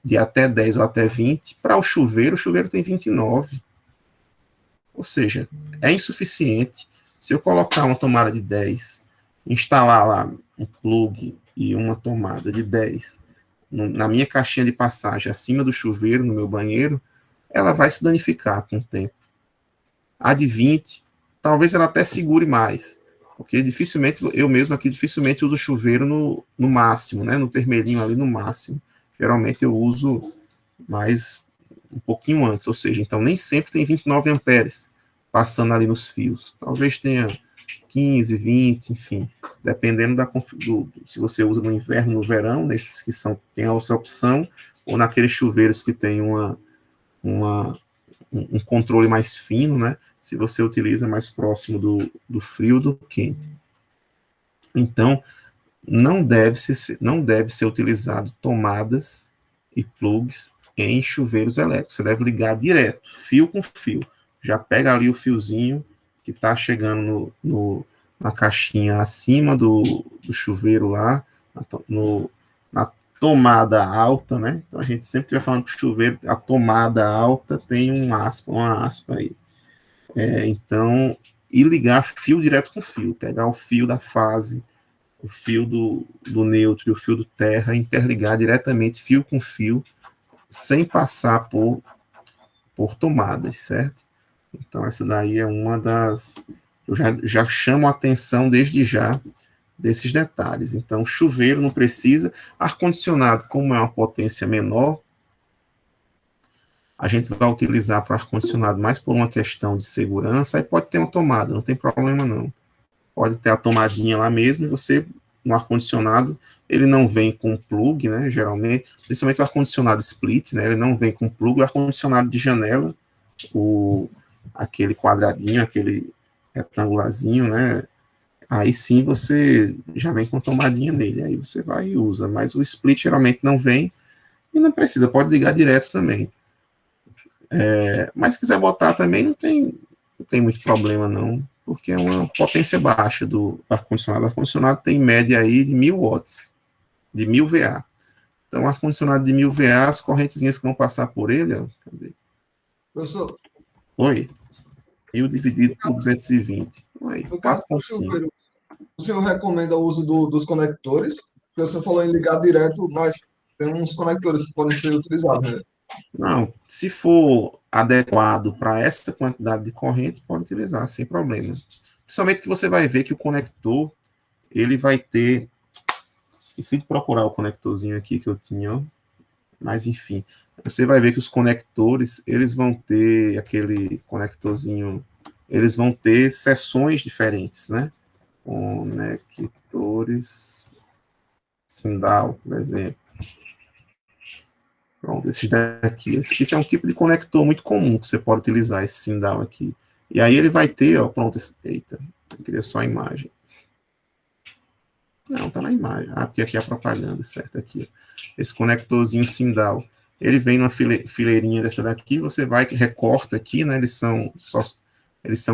de até 10 ou até 20, para o chuveiro tem 29. Ou seja, é insuficiente. Se eu colocar uma tomada de 10, instalar lá um plug e uma tomada de 10 na minha caixinha de passagem acima do chuveiro, no meu banheiro, ela vai se danificar com o tempo. A de 20, talvez ela até segure mais, porque dificilmente, eu mesmo aqui dificilmente uso chuveiro no máximo, né, no vermelhinho ali no máximo. Geralmente eu uso mais um pouquinho antes, ou seja, então nem sempre tem 29 amperes passando ali nos fios. Talvez tenha 15, 20, enfim, dependendo se você usa no inverno, no verão, nesses que tem essa opção, ou naqueles chuveiros que tem um controle mais fino, né? Se você utiliza mais próximo do frio do quente. Então, não deve ser utilizado tomadas e plugs em chuveiros elétricos. Você deve ligar direto, fio com fio. Já pega ali o fiozinho que está chegando na caixinha acima do chuveiro lá, na tomada alta, né? Então a gente sempre estiver falando que o chuveiro, a tomada alta tem uma aspa aí. Então, e ligar fio direto com fio, pegar o fio da fase, o fio do neutro e o fio do terra, interligar diretamente fio com fio, sem passar por tomadas, certo? Então, essa daí é uma das... Eu já chamo a atenção desde já desses detalhes. Então, chuveiro não precisa. Ar-condicionado, como é uma potência menor, a gente vai utilizar para ar-condicionado mais por uma questão de segurança, aí pode ter uma tomada, não tem problema não. Pode ter a tomadinha lá mesmo, e você, no ar-condicionado, ele não vem com plug, né, geralmente, principalmente o ar-condicionado split, né, ele não vem com plug, o ar-condicionado de janela, aquele quadradinho, aquele retangularzinho, né, aí sim você já vem com tomadinha nele, aí você vai e usa, mas o split geralmente não vem, e não precisa, pode ligar direto também. Mas se quiser botar também, não tem muito problema não, porque é uma potência baixa do ar-condicionado. O ar-condicionado tem média aí de 1000 watts, de 1000 VA. Então, ar-condicionado de 1000 VA, as correntezinhas que vão passar por ele, ó, cadê? Professor, Oi, 1000 dividido por 220. Oi, no caso do 4,5. chuveiro, o senhor recomenda o uso dos conectores? Porque o senhor falou em ligar direto, mas tem uns conectores que podem ser utilizados, né? Não, se for adequado para essa quantidade de corrente, pode utilizar, sem problema. Principalmente que você vai ver que o conector, ele vai ter... Esqueci de procurar o conectorzinho aqui que eu tinha, ó. Mas enfim, você vai ver que os conectores, eles vão ter aquele conectorzinho, eles vão ter seções diferentes, né? Conectores Sindal, por exemplo. Pronto, esses daqui. Esse é um tipo de conector muito comum que você pode utilizar, esse Sindal aqui. E aí ele vai ter, ó, pronto, eita, eu queria só a imagem. Não, tá na imagem. Ah, porque aqui é a propaganda, certo? Aqui, ó. Esse conectorzinho Sindal. Ele vem numa fileirinha dessa daqui, você vai que recorta aqui, né? Eles são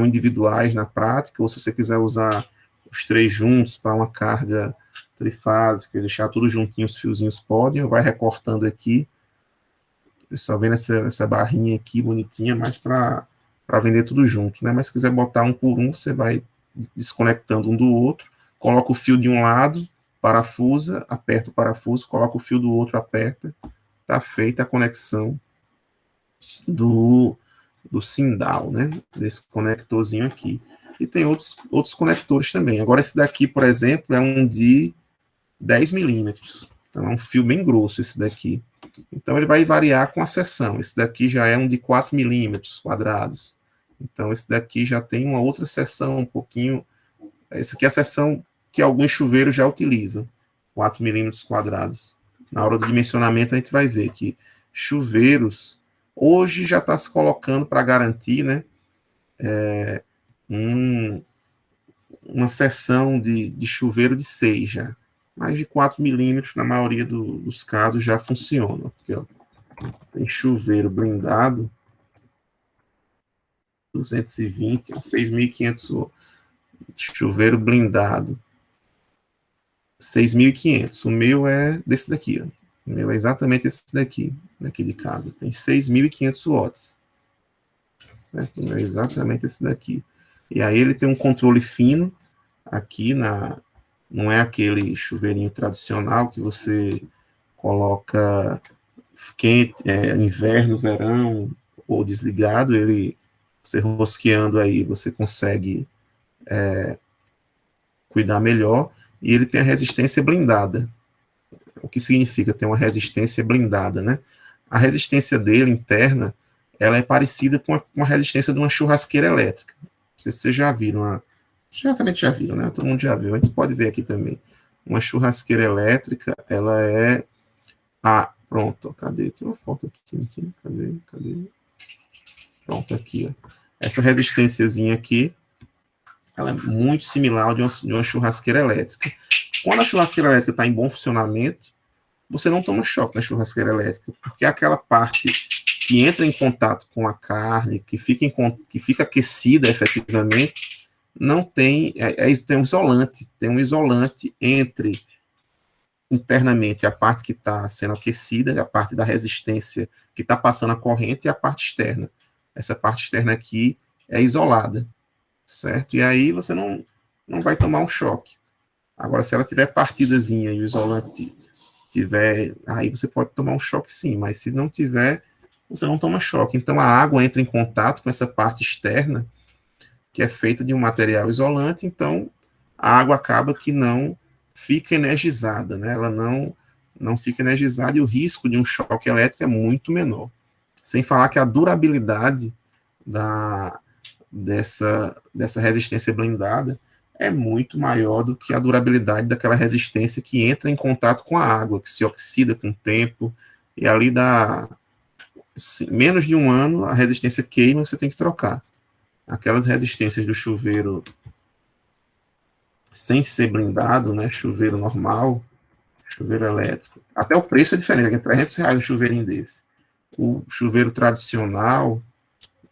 individuais na prática, ou se você quiser usar os três juntos para uma carga trifásica, deixar tudo juntinho, os fiozinhos podem, ou vai recortando aqui. Ele só vem nessa barrinha aqui, bonitinha, mais para vender tudo junto, né? Mas se quiser botar um por um, você vai desconectando um do outro, coloca o fio de um lado, parafusa, aperta o parafuso, coloca o fio do outro, aperta, tá feita a conexão do Sindal, né? Desse conectorzinho aqui. E tem outros conectores também. Agora, esse daqui, por exemplo, é um de 10 milímetros. Então, é um fio bem grosso esse daqui. Então, ele vai variar com a seção. Esse daqui já é um de 4 milímetros quadrados. Então, esse daqui já tem uma outra seção um pouquinho... Essa aqui é a seção que alguns chuveiros já utilizam, 4 milímetros quadrados. Na hora do dimensionamento, a gente vai ver que chuveiros, hoje já está se colocando para garantir, né, uma seção de chuveiro de 6 já. Mais de 4 milímetros, na maioria dos casos, já funciona. Porque, ó, tem chuveiro blindado, 220, 6.500 chuveiro blindado, 6.500. O meu é desse daqui, ó. O meu é exatamente esse daqui de casa. Tem 6.500 watts. Certo? O meu é exatamente esse daqui. E aí ele tem um controle fino aqui não é aquele chuveirinho tradicional que você coloca quente, inverno, verão ou desligado. Você rosqueando aí, você consegue cuidar melhor. E ele tem a resistência blindada. O que significa ter uma resistência blindada, né? A resistência dele, interna, ela é parecida com a resistência de uma churrasqueira elétrica. Não sei se vocês já viram certamente já viram, né? Todo mundo já viu. A gente pode ver aqui também. Uma churrasqueira elétrica, ela é... Ah, pronto. Cadê? Tem uma foto aqui. Cadê? Pronto, aqui, ó. Essa resistênciazinha aqui, ela é muito similar ao de uma churrasqueira elétrica. Quando a churrasqueira elétrica está em bom funcionamento, você não toma choque na churrasqueira elétrica, porque aquela parte que entra em contato com a carne, que fica aquecida efetivamente, não tem, tem um isolante entre internamente a parte que está sendo aquecida, a parte da resistência que está passando a corrente e a parte externa. Essa parte externa aqui é isolada, certo? E aí você não vai tomar um choque. Agora, se ela tiver partidazinha e o isolante tiver, aí você pode tomar um choque sim, mas se não tiver, você não toma choque. Então a água entra em contato com essa parte externa, que é feita de um material isolante, então a água acaba que não fica energizada, né? Ela não fica energizada e o risco de um choque elétrico é muito menor. Sem falar que a durabilidade dessa resistência blindada é muito maior do que a durabilidade daquela resistência que entra em contato com a água, que se oxida com o tempo, e ali dá menos de um ano, a resistência queima, você tem que trocar. Aquelas resistências do chuveiro sem ser blindado, né, chuveiro normal, chuveiro elétrico, até o preço é diferente, é R$300 um chuveirinho desse. O chuveiro tradicional,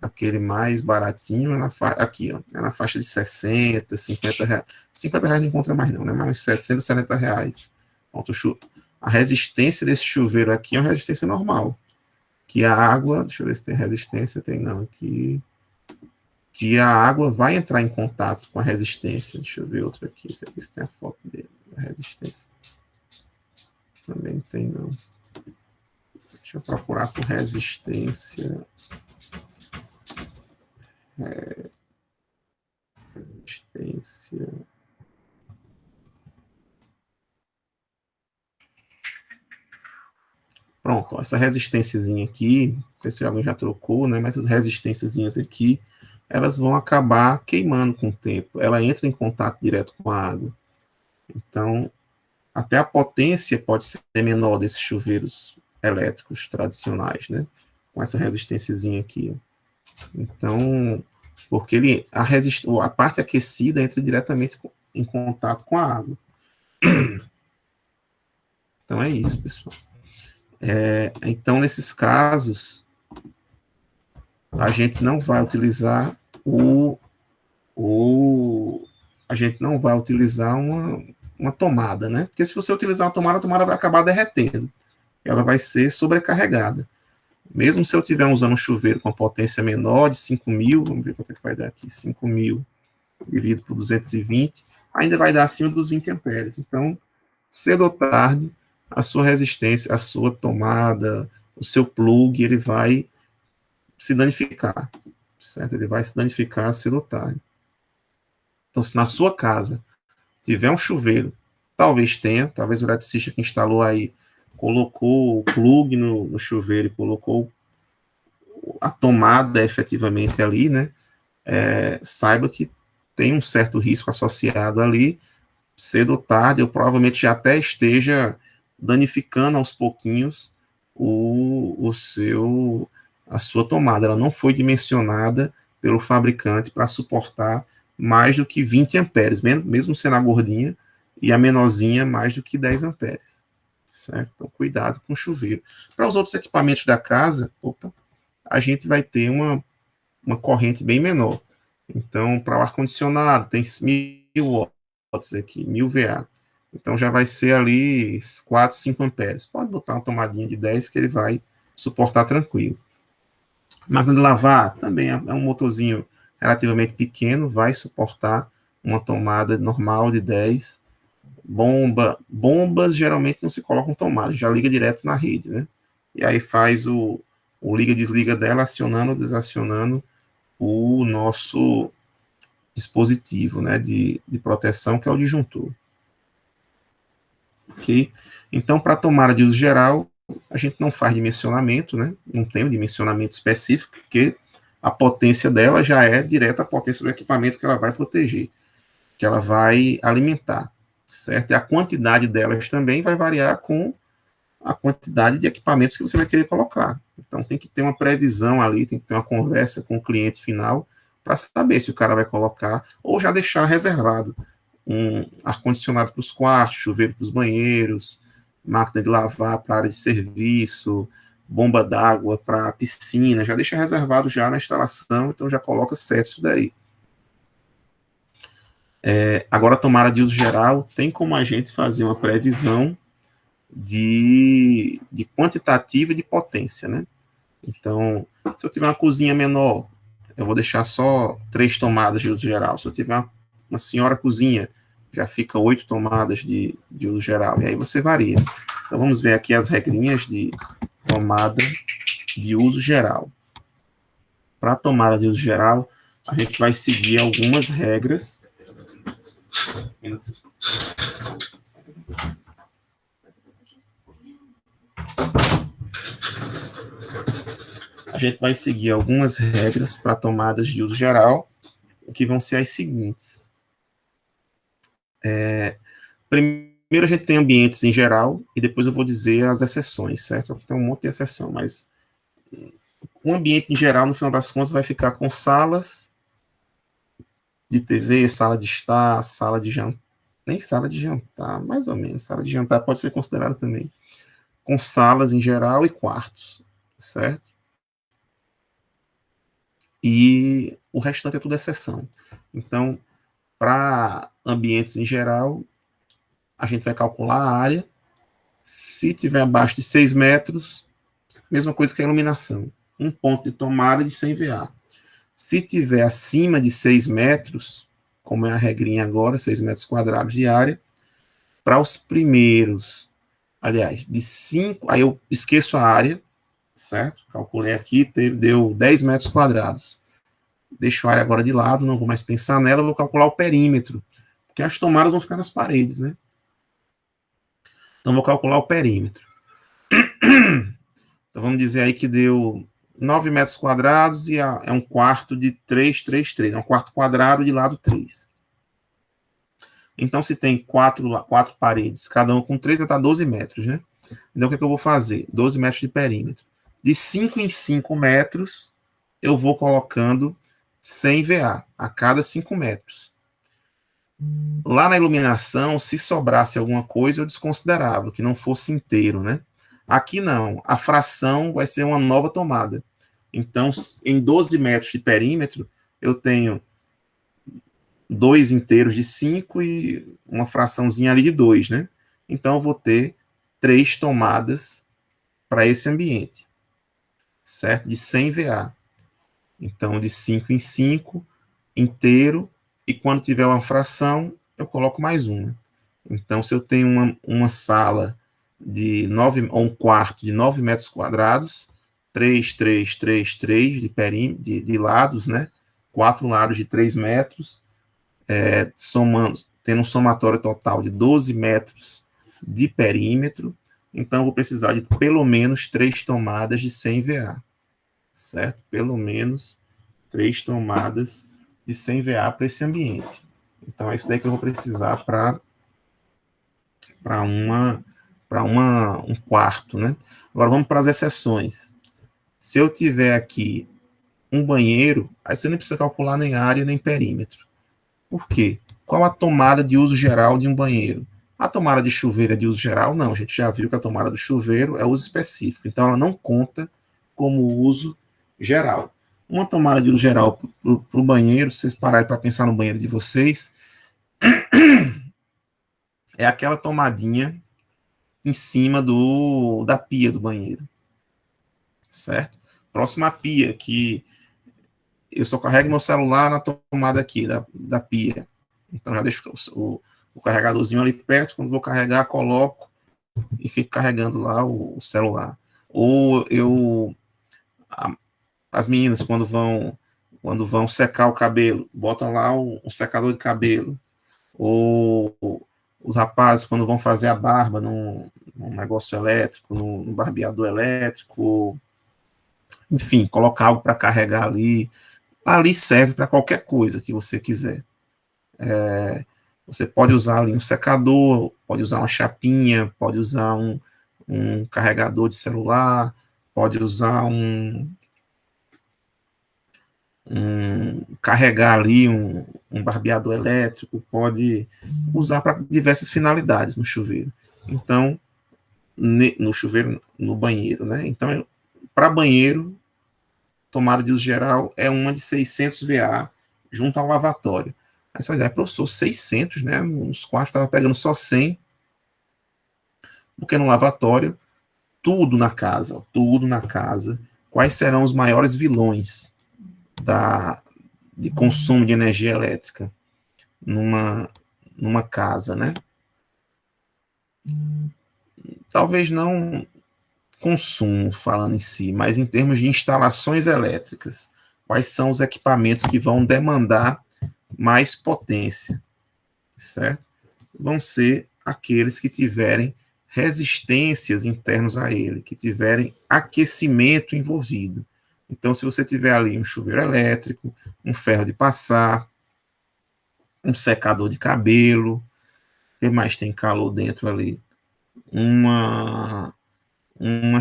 aquele mais baratinho, aqui, ó, é na faixa de 60, 50 reais. 50 reais não encontra mais não, né? Mas uns 60, 70 reais. Pronto, a resistência desse chuveiro aqui é uma resistência normal. Que a água, deixa eu ver se tem resistência, tem não, aqui. Que a água vai entrar em contato com a resistência. Deixa eu ver outro aqui, se tem a foto dele, da resistência. Também tem não. Deixa eu procurar por resistência. Resistência. Pronto, ó, essa resistênciazinha aqui, não sei se alguém já trocou, né? Mas essas resistênciazinhas aqui, elas vão acabar queimando com o tempo. Ela entra em contato direto com a água. Então, até a potência pode ser menor desses chuveiros elétricos tradicionais, né? Com essa resistênciazinha aqui. Então, porque a parte aquecida entra diretamente em contato com a água. Então é isso, pessoal. Então, nesses casos, a gente não vai utilizar a gente não vai utilizar uma tomada, né? Porque se você utilizar uma tomada, a tomada vai acabar derretendo. Ela vai ser sobrecarregada. Mesmo se eu estiver usando um chuveiro com potência menor de 5.000, vamos ver quanto é que vai dar aqui, 5.000 dividido por 220, ainda vai dar acima dos 20 amperes. Então, cedo ou tarde, a sua resistência, a sua tomada, o seu plug, ele vai se danificar, certo? Ele vai se danificar cedo ou tarde. Então, se na sua casa tiver um chuveiro, talvez o eletricista que instalou aí colocou o plug no chuveiro e colocou a tomada efetivamente ali, né? Saiba que tem um certo risco associado ali, cedo ou tarde, eu provavelmente já até esteja danificando aos pouquinhos a sua tomada. Ela não foi dimensionada pelo fabricante para suportar mais do que 20 amperes, mesmo sendo a gordinha, e a menorzinha mais do que 10 amperes. Certo? Então, cuidado com o chuveiro. Para os outros equipamentos da casa, a gente vai ter uma corrente bem menor. Então, para o ar-condicionado, tem 1.000 watts aqui, 1.000 VA. Então, já vai ser ali 4, 5 amperes. Pode botar uma tomadinha de 10 que ele vai suportar tranquilo. Máquina de lavar, também é um motorzinho relativamente pequeno, vai suportar uma tomada normal de 10. Bombas geralmente não se colocam tomada, já liga direto na rede, né? E aí faz o liga-desliga dela, acionando ou desacionando o nosso dispositivo, né, de proteção, que é o disjuntor. Ok? Então, para tomada de uso geral, a gente não faz dimensionamento, né? Não tem um dimensionamento específico, porque a potência dela já é direta à potência do equipamento que ela vai proteger. que ela vai alimentar, certo? E a quantidade delas também vai variar com a quantidade de equipamentos que você vai querer colocar. Então, tem que ter uma previsão ali, tem que ter uma conversa com o cliente final para saber se o cara vai colocar ou já deixar reservado um ar-condicionado para os quartos, chuveiro para os banheiros, máquina de lavar para a área de serviço, bomba d'água para a piscina, já deixa reservado já na instalação, então já coloca certo isso daí. Agora, a tomada de uso geral, tem como a gente fazer uma previsão de quantitativa e de potência, né? Então, se eu tiver uma cozinha menor, eu vou deixar só 3 tomadas de uso geral. Se eu tiver uma senhora cozinha, já fica 8 tomadas de uso geral. E aí você varia. Então, vamos ver aqui as regrinhas de tomada de uso geral. Para a tomada de uso geral, a gente vai seguir algumas regras. A gente vai seguir algumas regras para tomadas de uso geral, que vão ser as seguintes. Primeiro a gente tem ambientes em geral, e depois eu vou dizer as exceções, certo? Aqui tem um monte de exceção, mas o ambiente em geral, no final das contas, vai ficar com salas de TV, sala de estar, sala de jantar, nem sala de jantar, mais ou menos, sala de jantar pode ser considerada também, com salas em geral e quartos, certo? E o restante é tudo exceção. Então, para ambientes em geral, a gente vai calcular a área. Se tiver abaixo de 6 metros, mesma coisa que a iluminação. Um ponto de tomada de 100 VA. Se tiver acima de 6 metros, como é a regrinha agora, 6 metros quadrados de área, para os primeiros, aliás, de 5, aí eu esqueço a área, certo? Calculei aqui, deu 10 metros quadrados. Deixo a área agora de lado, não vou mais pensar nela, vou calcular o perímetro, porque as tomadas vão ficar nas paredes, né? Então, vou calcular o perímetro. Então, vamos dizer aí que deu 9 metros quadrados e é um quarto de 3, 3, 3. É um quarto quadrado de lado 3. Então, se tem 4 paredes, cada uma com 3, vai dar 12 metros, né? Então, o que é que eu vou fazer? 12 metros de perímetro. De 5 em 5 metros, eu vou colocando 100 VA a cada 5 metros. Lá na iluminação, se sobrasse alguma coisa, eu desconsiderava, que não fosse inteiro, né? Aqui não, a fração vai ser uma nova tomada. Então, em 12 metros de perímetro, eu tenho 2 inteiros de 5 e uma fraçãozinha ali de 2, né? Então, eu vou ter 3 tomadas para esse ambiente, certo? De 100 VA. Então, de 5 em 5, inteiro, e quando tiver uma fração, eu coloco mais uma. Então, se eu tenho uma sala de 9, ou um quarto de 9 metros quadrados, 3, 3, 3, 3 de lados, né? 4 lados de 3 metros, somando, tendo um somatório total de 12 metros de perímetro, então eu vou precisar de pelo menos 3 tomadas de 100 VA, certo? Pelo menos 3 tomadas de 100 VA para esse ambiente. Então, é isso daí que eu vou precisar para um quarto, né? Agora, vamos para as exceções. Se eu tiver aqui um banheiro, aí você não precisa calcular nem área, nem perímetro. Por quê? Qual a tomada de uso geral de um banheiro? A tomada de chuveiro é de uso geral? Não, a gente já viu que a tomada do chuveiro é uso específico, então ela não conta como uso geral. Uma tomada de uso geral para o banheiro, se vocês pararem para pensar no banheiro de vocês, é aquela tomadinha em cima da pia do banheiro, certo? Próxima à pia, que eu só carrego meu celular na tomada aqui da pia. Então, já deixo o carregadorzinho ali perto, quando vou carregar, coloco e fico carregando lá o celular. Ou as meninas, quando vão secar o cabelo, botam lá um secador de cabelo. Ou os rapazes, quando vão fazer a barba num negócio elétrico, num barbeador elétrico, enfim, colocar algo para carregar ali. Ali serve para qualquer coisa que você quiser. Você pode usar ali um secador, pode usar uma chapinha, pode usar um carregador de celular, pode usar carregar ali um barbeador elétrico, pode usar para diversas finalidades no chuveiro. Então, no chuveiro, no banheiro, né? Então, para banheiro, tomada de uso geral é uma de 600 VA junto ao lavatório. Aí você vai dizer, professor, 600, né? Nos quartos estava pegando só 100, porque no lavatório, tudo na casa, quais serão os maiores vilões de consumo de energia elétrica numa casa, né? Talvez não consumo, falando em si, mas em termos de instalações elétricas. Quais são os equipamentos que vão demandar mais potência, certo? Vão ser aqueles que tiverem resistências internas a ele, que tiverem aquecimento envolvido. Então, se você tiver ali um chuveiro elétrico, um ferro de passar, um secador de cabelo, o que mais tem calor dentro ali? Uma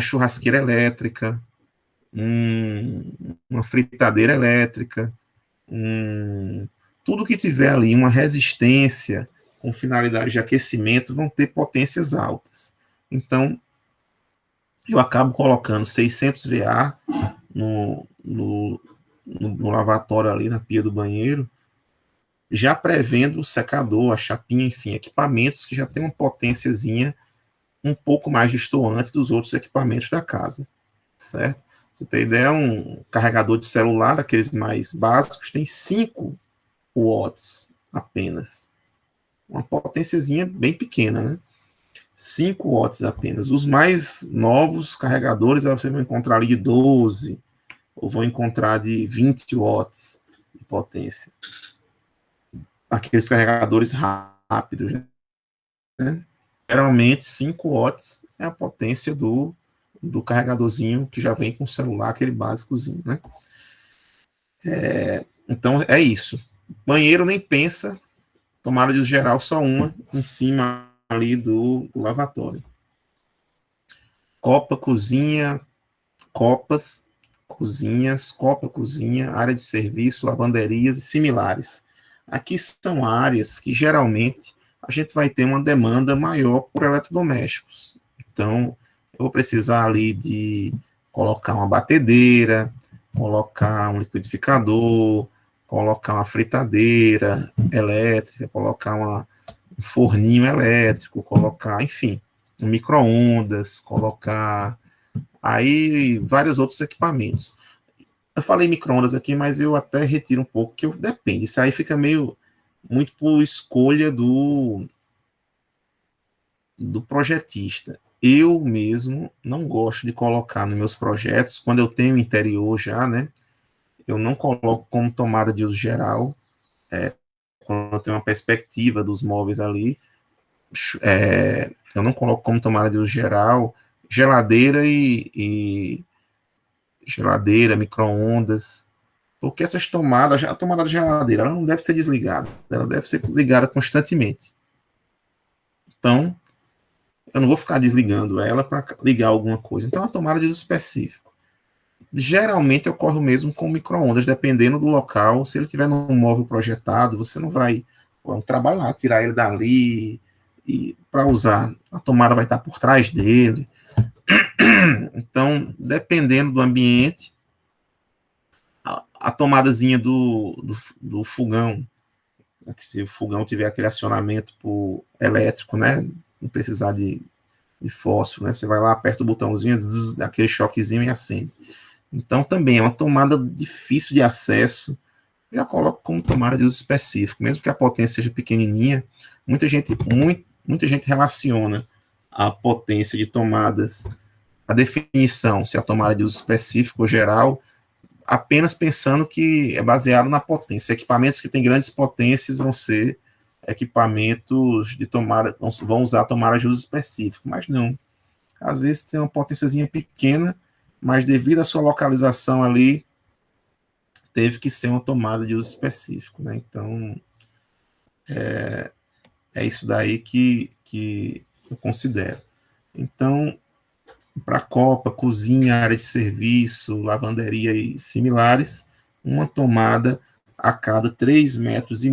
churrasqueira elétrica, uma fritadeira elétrica, tudo que tiver ali uma resistência com finalidade de aquecimento vão ter potências altas. Então, eu acabo colocando 600 VA no lavatório ali na pia do banheiro, já prevendo o secador, a chapinha, enfim, equipamentos que já tem uma potênciazinha um pouco mais distoante dos outros equipamentos da casa, certo? Você tem ideia, um carregador de celular, aqueles mais básicos, tem 5 watts apenas. Uma potênciazinha bem pequena, né? 5 watts apenas. Os mais novos carregadores você vai encontrar ali de 12, ou vão encontrar de 20 watts de potência. Aqueles carregadores rápidos, né? Geralmente 5 watts é a potência do carregadorzinho que já vem com o celular, aquele básicozinho, né? Então é isso. Banheiro nem pensa, tomada de uso geral só uma em cima ali do lavatório. Copa, cozinha, copas, cozinhas, copa, cozinha, área de serviço, lavanderias e similares. Aqui são áreas que geralmente a gente vai ter uma demanda maior por eletrodomésticos. Então, eu vou precisar ali de colocar uma batedeira, colocar um liquidificador, colocar uma fritadeira elétrica, colocar um forninho elétrico, colocar, enfim, um micro-ondas, colocar aí vários outros equipamentos. Eu falei micro-ondas aqui, mas eu até retiro um pouco, que depende. Isso aí fica meio muito por escolha do projetista. Eu mesmo não gosto de colocar nos meus projetos, quando eu tenho interior já, né? Eu não coloco como tomada de uso geral, quando eu tenho uma perspectiva dos móveis ali, eu não coloco como tomada de uso geral geladeira geladeira, micro-ondas, porque essas tomadas, a tomada da geladeira, ela não deve ser desligada, ela deve ser ligada constantemente. Então, eu não vou ficar desligando ela para ligar alguma coisa. Então, a tomada de uso específico. Geralmente ocorre o mesmo com micro-ondas, dependendo do local. Se ele tiver num móvel projetado, você não vai trabalhar, tirar ele dali e para usar. A tomada vai estar por trás dele. Então, dependendo do ambiente, a tomadazinha do fogão, se o fogão tiver aquele acionamento elétrico, né, não precisar de fósforo, né, você vai lá, aperta o botãozinho, dá aquele choquezinho e acende. Então, também é uma tomada difícil de acesso, já coloco como tomada de uso específico, mesmo que a potência seja pequenininha, muita gente relaciona a potência de tomadas, a definição, se a tomada de uso específico ou geral, apenas pensando que é baseado na potência. Equipamentos que têm grandes potências vão ser equipamentos de tomada, vão usar tomada de uso específico, mas não. Às vezes tem uma potênciazinha pequena, mas devido à sua localização ali, teve que ser uma tomada de uso específico, né? Então, É isso daí que eu considero. Então, para copa, cozinha, área de serviço, lavanderia e similares, uma tomada a cada 3,5 metros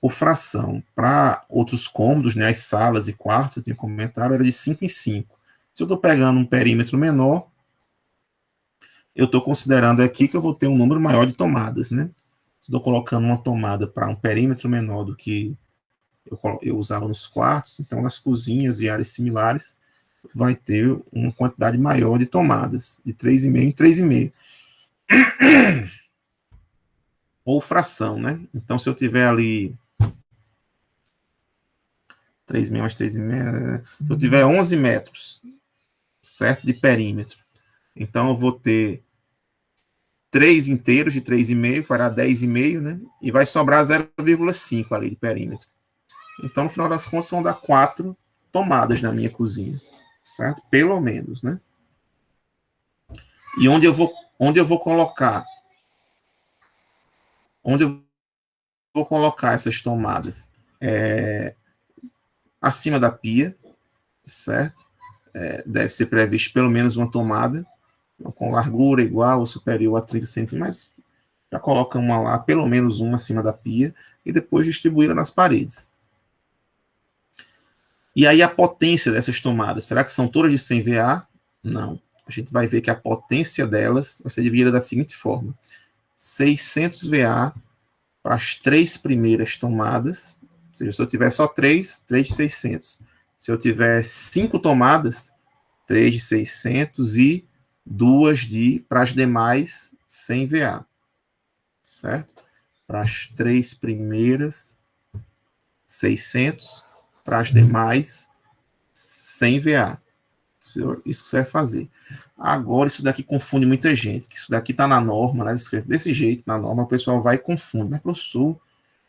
por fração. Para outros cômodos, né, as salas e quartos, eu tenho comentário, era de 5 em 5. Se eu estou pegando um perímetro menor, eu estou considerando aqui que eu vou ter um número maior de tomadas, né? Se estou colocando uma tomada para um perímetro menor do que eu usava nos quartos, então nas cozinhas e áreas similares, vai ter uma quantidade maior de tomadas, de 3,5 em 3,5. Ou fração, né? Então, se eu tiver ali 3,5 mais 3,5, se eu tiver 11 metros, certo? De perímetro, então eu vou ter 3 inteiros de 3,5 para 10,5, né? E vai sobrar 0,5 ali de perímetro. Então, no final das contas, vão dar 4 tomadas na minha cozinha, certo? Pelo menos, né? E onde eu vou colocar? Onde eu vou colocar essas tomadas? Acima da pia, certo? Deve ser previsto pelo menos uma tomada, com largura igual ou superior a 30 centímetros, mas já coloca uma lá, pelo menos uma acima da pia, e depois distribuí-la nas paredes. E aí a potência dessas tomadas, será que são todas de 100 VA? Não. A gente vai ver que a potência delas vai ser dividida da seguinte forma: 600 VA para as 3 primeiras tomadas, ou seja, se eu tiver só 3 de 600. Se eu tiver 5 tomadas, 3 de 600 e 2 para as demais 100 VA, certo? Para as 3 primeiras, 600, para as demais 100 VA. Isso que você vai fazer. Agora, isso daqui confunde muita gente, que isso daqui está na norma, né, desse jeito, na norma, o pessoal vai e confunde. Mas, professor,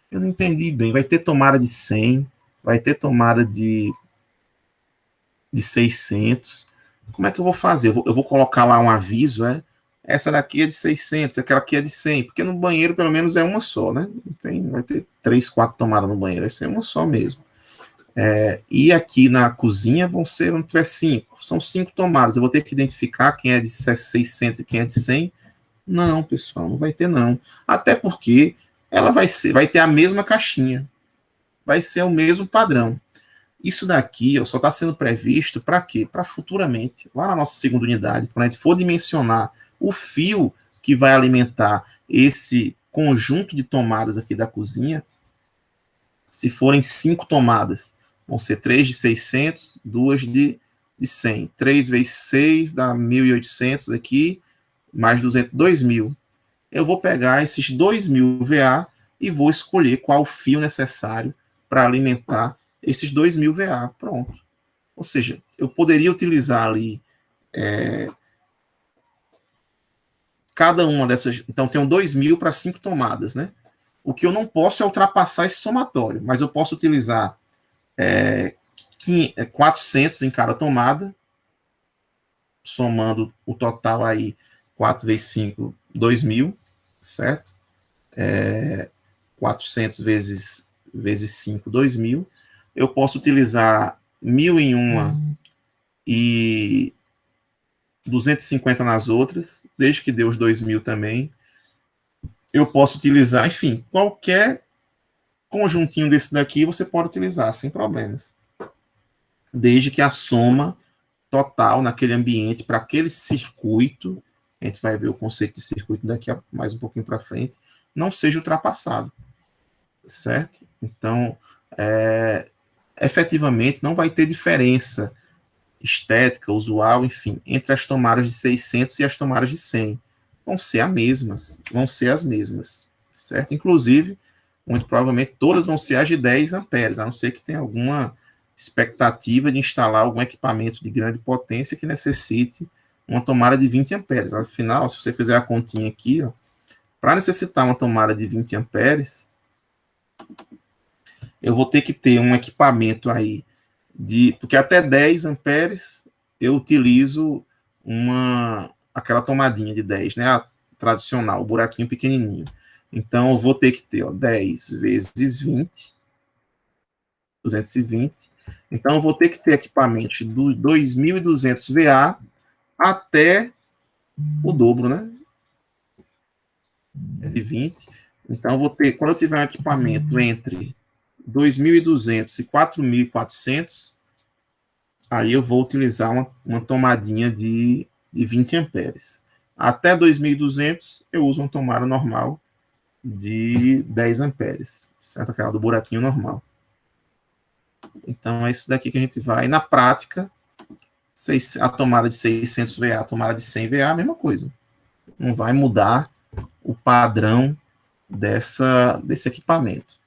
eu não entendi bem. Vai ter tomada de 100, vai ter tomada de 600. Como é que eu vou fazer? Eu vou colocar lá um aviso, essa daqui é de 600, aquela aqui é de 100, porque no banheiro, pelo menos, é uma só, né? Vai ter 3, 4 tomadas no banheiro, vai ser uma só mesmo. E aqui na cozinha vão ser, não tiver 5, são 5 tomadas. Eu vou ter que identificar quem é de 600 e quem é de 100. Não, pessoal, não vai ter não. Até porque ela vai ter a mesma caixinha, vai ser o mesmo padrão. Isso daqui só está sendo previsto para quê? Para futuramente, lá na nossa segunda unidade, quando a gente for dimensionar o fio que vai alimentar esse conjunto de tomadas aqui da cozinha, se forem 5 tomadas, vão ser 3 de 600, 2 de 100. 3 vezes 6 dá 1.800 aqui, mais 200, 2.000. Eu vou pegar esses 2.000 VA e vou escolher qual fio necessário para alimentar esses 2.000 VA. Pronto. Ou seja, eu poderia utilizar ali cada uma dessas. Então, tenho 2.000 para 5 tomadas, né? O que eu não posso é ultrapassar esse somatório, mas eu posso utilizar 400 em cada tomada, somando o total aí, 4 vezes 5, 2.000, certo? 400 vezes 5, 2.000. Eu posso utilizar 1.000 em uma e 250 nas outras, desde que dê os 2.000 também. Eu posso utilizar, enfim, qualquer conjuntinho desse daqui você pode utilizar sem problemas, desde que a soma total naquele ambiente, para aquele circuito, a gente vai ver o conceito de circuito daqui a mais um pouquinho para frente, não seja ultrapassado, certo? Então, efetivamente, não vai ter diferença estética, usual, enfim, entre as tomadas de 600 e as tomadas de 100. Vão ser as mesmas, certo? Inclusive, muito provavelmente, todas vão ser as de 10 amperes, a não ser que tenha alguma expectativa de instalar algum equipamento de grande potência que necessite uma tomada de 20 amperes. Afinal, se você fizer a continha aqui, para necessitar uma tomada de 20 amperes, eu vou ter que ter um equipamento aí porque até 10 amperes eu utilizo aquela tomadinha de 10, né? A tradicional, o buraquinho pequenininho. Então, eu vou ter que ter 10 vezes 20, 220. Então, eu vou ter que ter equipamentos do 2.200 VA até o dobro, né? De 20. Então, eu vou ter, quando eu tiver um equipamento entre 2.200 e 4.400, aí eu vou utilizar uma tomadinha de 20 amperes. Até 2.200, eu uso uma tomada normal de 10 amperes, certo? Aquela do buraquinho normal. Então, é isso daqui que a gente vai. Na prática, a tomada de 600 VA, a tomada de 100 VA, a mesma coisa. Não vai mudar o padrão desse equipamento.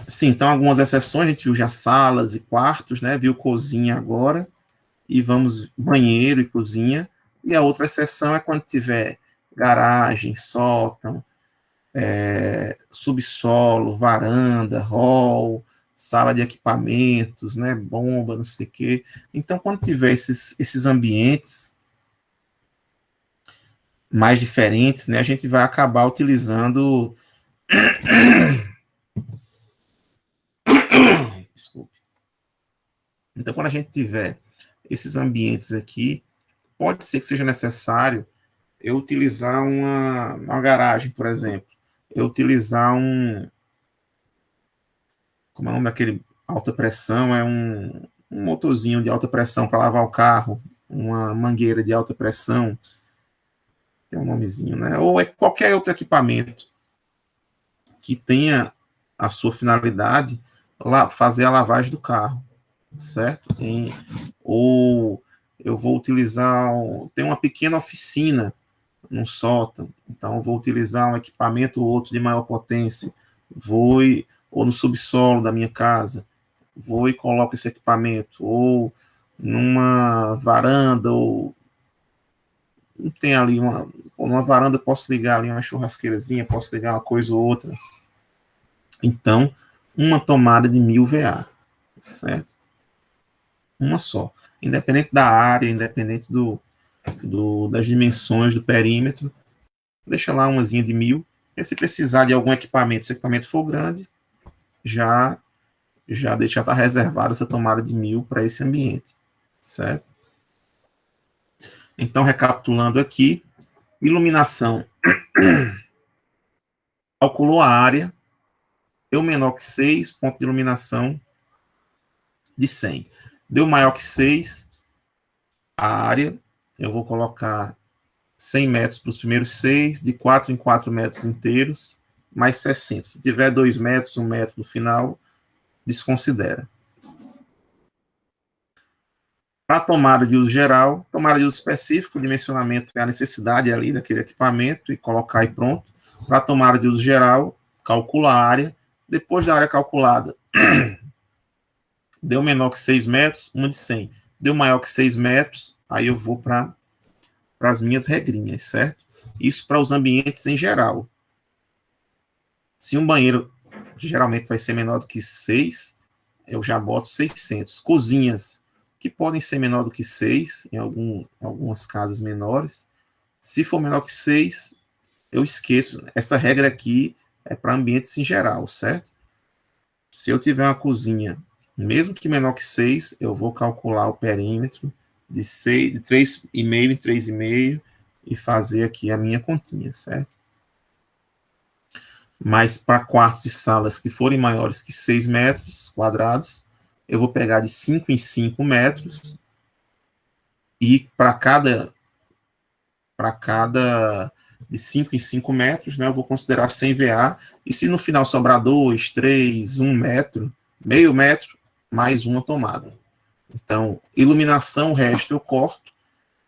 Sim, então algumas exceções, a gente viu já salas e quartos, né? Viu cozinha agora, e vamos banheiro e cozinha. E a outra exceção é quando tiver garagem, sótão, subsolo, varanda, hall, sala de equipamentos, né? Bomba, não sei o quê. Então, quando tiver esses ambientes mais diferentes, né? A gente vai acabar utilizando... Desculpe. Então, quando a gente tiver esses ambientes aqui, pode ser que seja necessário eu utilizar uma garagem, por exemplo. Eu utilizar como é o nome daquele alta pressão? É um motorzinho de alta pressão para lavar o carro, uma mangueira de alta pressão, tem um nomezinho, né? Ou qualquer outro equipamento que tenha a sua finalidade fazer a lavagem do carro, certo? Ou eu vou utilizar, tem uma pequena oficina num sótão, então eu vou utilizar um equipamento ou outro de maior potência, ou no subsolo da minha casa, vou e coloco esse equipamento, ou numa varanda, ou não tem ali numa varanda, posso ligar ali uma churrasqueirazinha, posso ligar uma coisa ou outra. Então, uma tomada de 1.000 VA, certo? Uma só. Independente da área, independente das dimensões do perímetro, deixa lá umazinha de 1.000. E se precisar de algum equipamento, se o equipamento for grande, já está reservado essa tomada de 1.000 para esse ambiente, certo? Então, recapitulando aqui, iluminação. Calculou a área, deu menor que 6, ponto de iluminação de 100. Deu maior que 6, a área, eu vou colocar 100 metros para os primeiros 6, de 4 em 4 metros inteiros, mais 60. Se tiver 2 metros, 1 metro no final, desconsidera. Para tomada de uso geral, tomada de uso específico, o dimensionamento é a necessidade ali daquele equipamento e colocar e pronto. Para tomada de uso geral, calcula a área. Depois da área calculada, deu menor que 6 metros, uma de 100. Deu maior que 6 metros, aí eu vou para as minhas regrinhas, certo? Isso para os ambientes em geral. Se um banheiro geralmente vai ser menor do que 6, eu já boto 600. Cozinhas, que podem ser menor do que 6, em algumas casas menores. Se for menor que 6, eu esqueço. Essa regra aqui é para ambientes em geral, certo? Se eu tiver uma cozinha, mesmo que menor que 6, eu vou calcular o perímetro de 3,5 em 3,5 e fazer aqui a minha continha, certo? Mas para quartos e salas que forem maiores que 6 metros quadrados, eu vou pegar de 5 em 5 metros e para cada de 5 em 5 metros, né, eu vou considerar 100 VA, e se no final sobrar 2, 3, 1 metro, meio metro, mais uma tomada. Então, iluminação, o resto eu corto,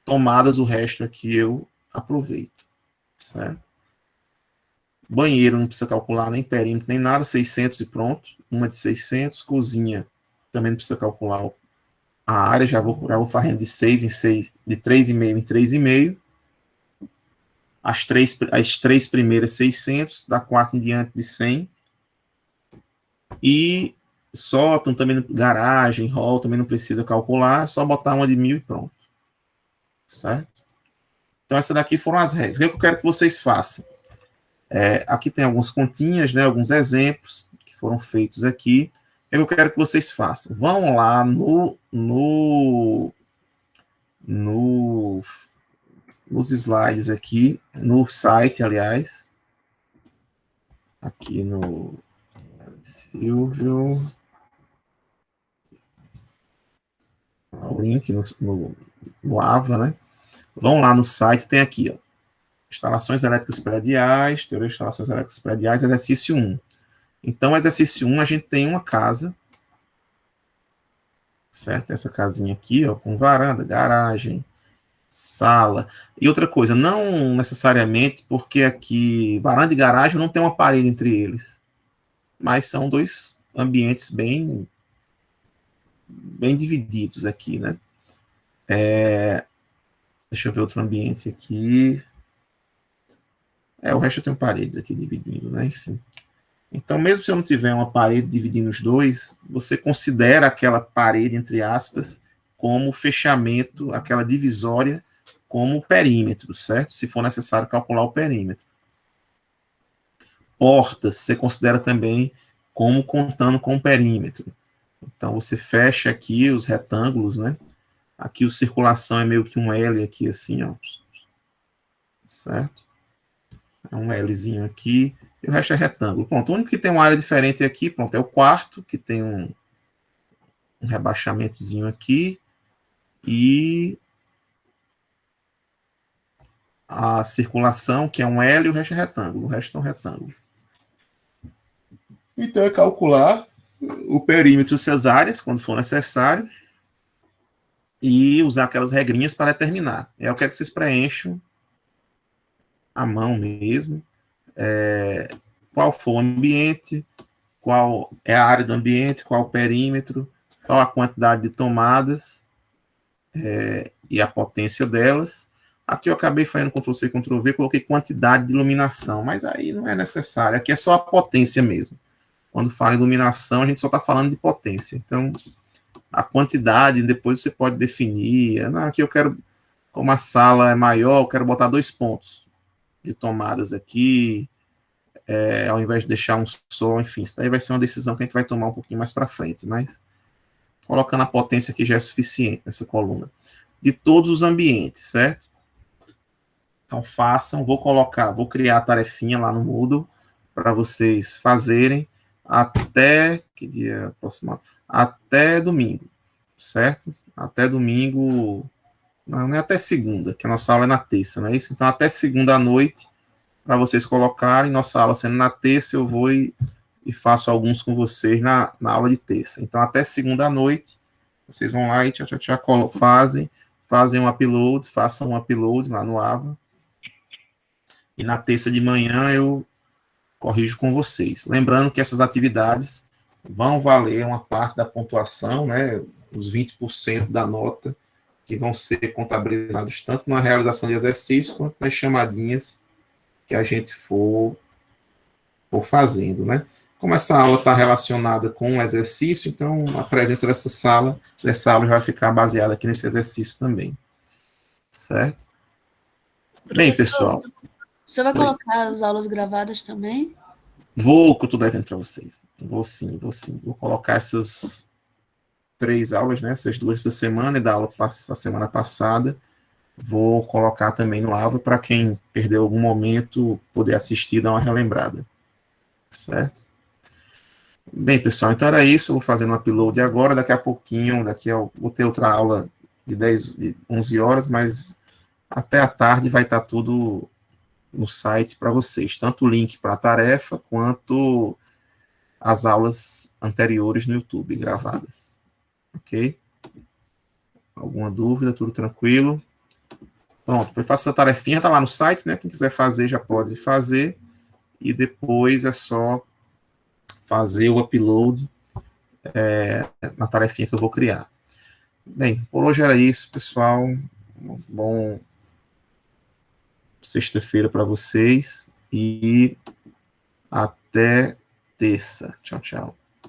tomadas, o resto aqui eu aproveito, certo? Banheiro não precisa calcular nem perímetro, nem nada, 600 e pronto, uma de 600, cozinha também não precisa calcular a área, já vou fazendo de 6 em 6, de 3,5 em 3,5, as três primeiras 600, da 4 em diante de 100, e sótão também, garagem, hall também não precisa calcular, é só botar uma de 1.000 e pronto, certo? Então, essas daqui foram as regras. O que eu quero que vocês façam? Aqui tem algumas continhas, né, alguns exemplos que foram feitos aqui. Eu quero que vocês façam. Vão lá nos slides aqui, no site, aliás, aqui no Silvio, o link no AVA, né? Vão lá no site, tem aqui, ó, instalações elétricas prediais, teoria de instalações elétricas prediais, exercício 1. Então, exercício 1, a gente tem uma casa, certo? Essa casinha aqui, ó, com varanda, garagem, sala. E outra coisa, não necessariamente porque aqui varanda e garagem não tem uma parede entre eles, mas são dois ambientes bem divididos aqui, né? Deixa eu ver outro ambiente aqui. O resto eu tenho paredes aqui dividindo, né? Enfim. Então, mesmo se eu não tiver uma parede dividindo os dois, você considera aquela parede, entre aspas, como fechamento, aquela divisória, como perímetro, certo? Se for necessário calcular o perímetro. Portas, você considera também como contando com o perímetro. Então, você fecha aqui os retângulos, né? Aqui o circulação é meio que um L aqui, assim, ó. Certo? É um Lzinho aqui. E o resto é retângulo. Pronto, o único que tem uma área diferente aqui, pronto, é o quarto, que tem um rebaixamentozinho aqui. E a circulação, que é um L, e o resto é retângulo. O resto são retângulos. Então, é calcular o perímetro cesáreas, quando for necessário, e usar aquelas regrinhas para determinar. Eu quero que vocês preencham à mão mesmo, qual for o ambiente, qual é a área do ambiente, qual o perímetro, qual a quantidade de tomadas e a potência delas. Aqui eu acabei fazendo Ctrl+C, Ctrl+V, coloquei quantidade de iluminação, mas aí não é necessário, aqui é só a potência mesmo. Quando fala em iluminação, a gente só está falando de potência. Então, a quantidade, depois você pode definir. Não, aqui eu quero, como a sala é maior, eu quero botar 2 pontos de tomadas aqui, ao invés de deixar um só, enfim, isso daí vai ser uma decisão que a gente vai tomar um pouquinho mais para frente, mas colocando a potência aqui já é suficiente nessa coluna. De todos os ambientes, certo? Então façam, vou criar a tarefinha lá no Moodle para vocês fazerem até, que dia aproximado? Até domingo, certo? Até domingo, não é até segunda, que a nossa aula é na terça, não é isso? Então até segunda à noite, para vocês colocarem, nossa aula sendo na terça, eu vou e faço alguns com vocês na aula de terça. Então até segunda à noite, vocês vão lá e fazem um upload, façam um upload lá no AVA, e na terça de manhã eu corrijo com vocês. Lembrando que essas atividades vão valer uma parte da pontuação, né, os 20% da nota, que vão ser contabilizados tanto na realização de exercícios quanto nas chamadinhas que a gente for fazendo, né? Como essa aula está relacionada com um exercício, então a presença dessa aula já vai ficar baseada aqui nesse exercício também. Certo? Bem, pessoal. Você vai colocar as aulas gravadas também? Vou, que eu estou devendo para vocês. Vou sim. Vou colocar essas 3 aulas, né? Essas 2 da semana e da aula da semana passada. Vou colocar também no AVA para quem perdeu algum momento poder assistir e dar uma relembrada. Certo? Bem, pessoal, então era isso. Eu vou fazendo um upload agora. Daqui a pouquinho, vou ter outra aula de 11 horas, mas até a tarde vai estar tudo no site para vocês, tanto o link para a tarefa, quanto as aulas anteriores no YouTube, gravadas. Ok? Alguma dúvida? Tudo tranquilo? Pronto, eu faço essa tarefinha, está lá no site, né? Quem quiser fazer já pode fazer, e depois é só fazer o upload na tarefinha que eu vou criar. Bem, por hoje era isso, pessoal. Bom sexta-feira para vocês e até terça. Tchau, tchau.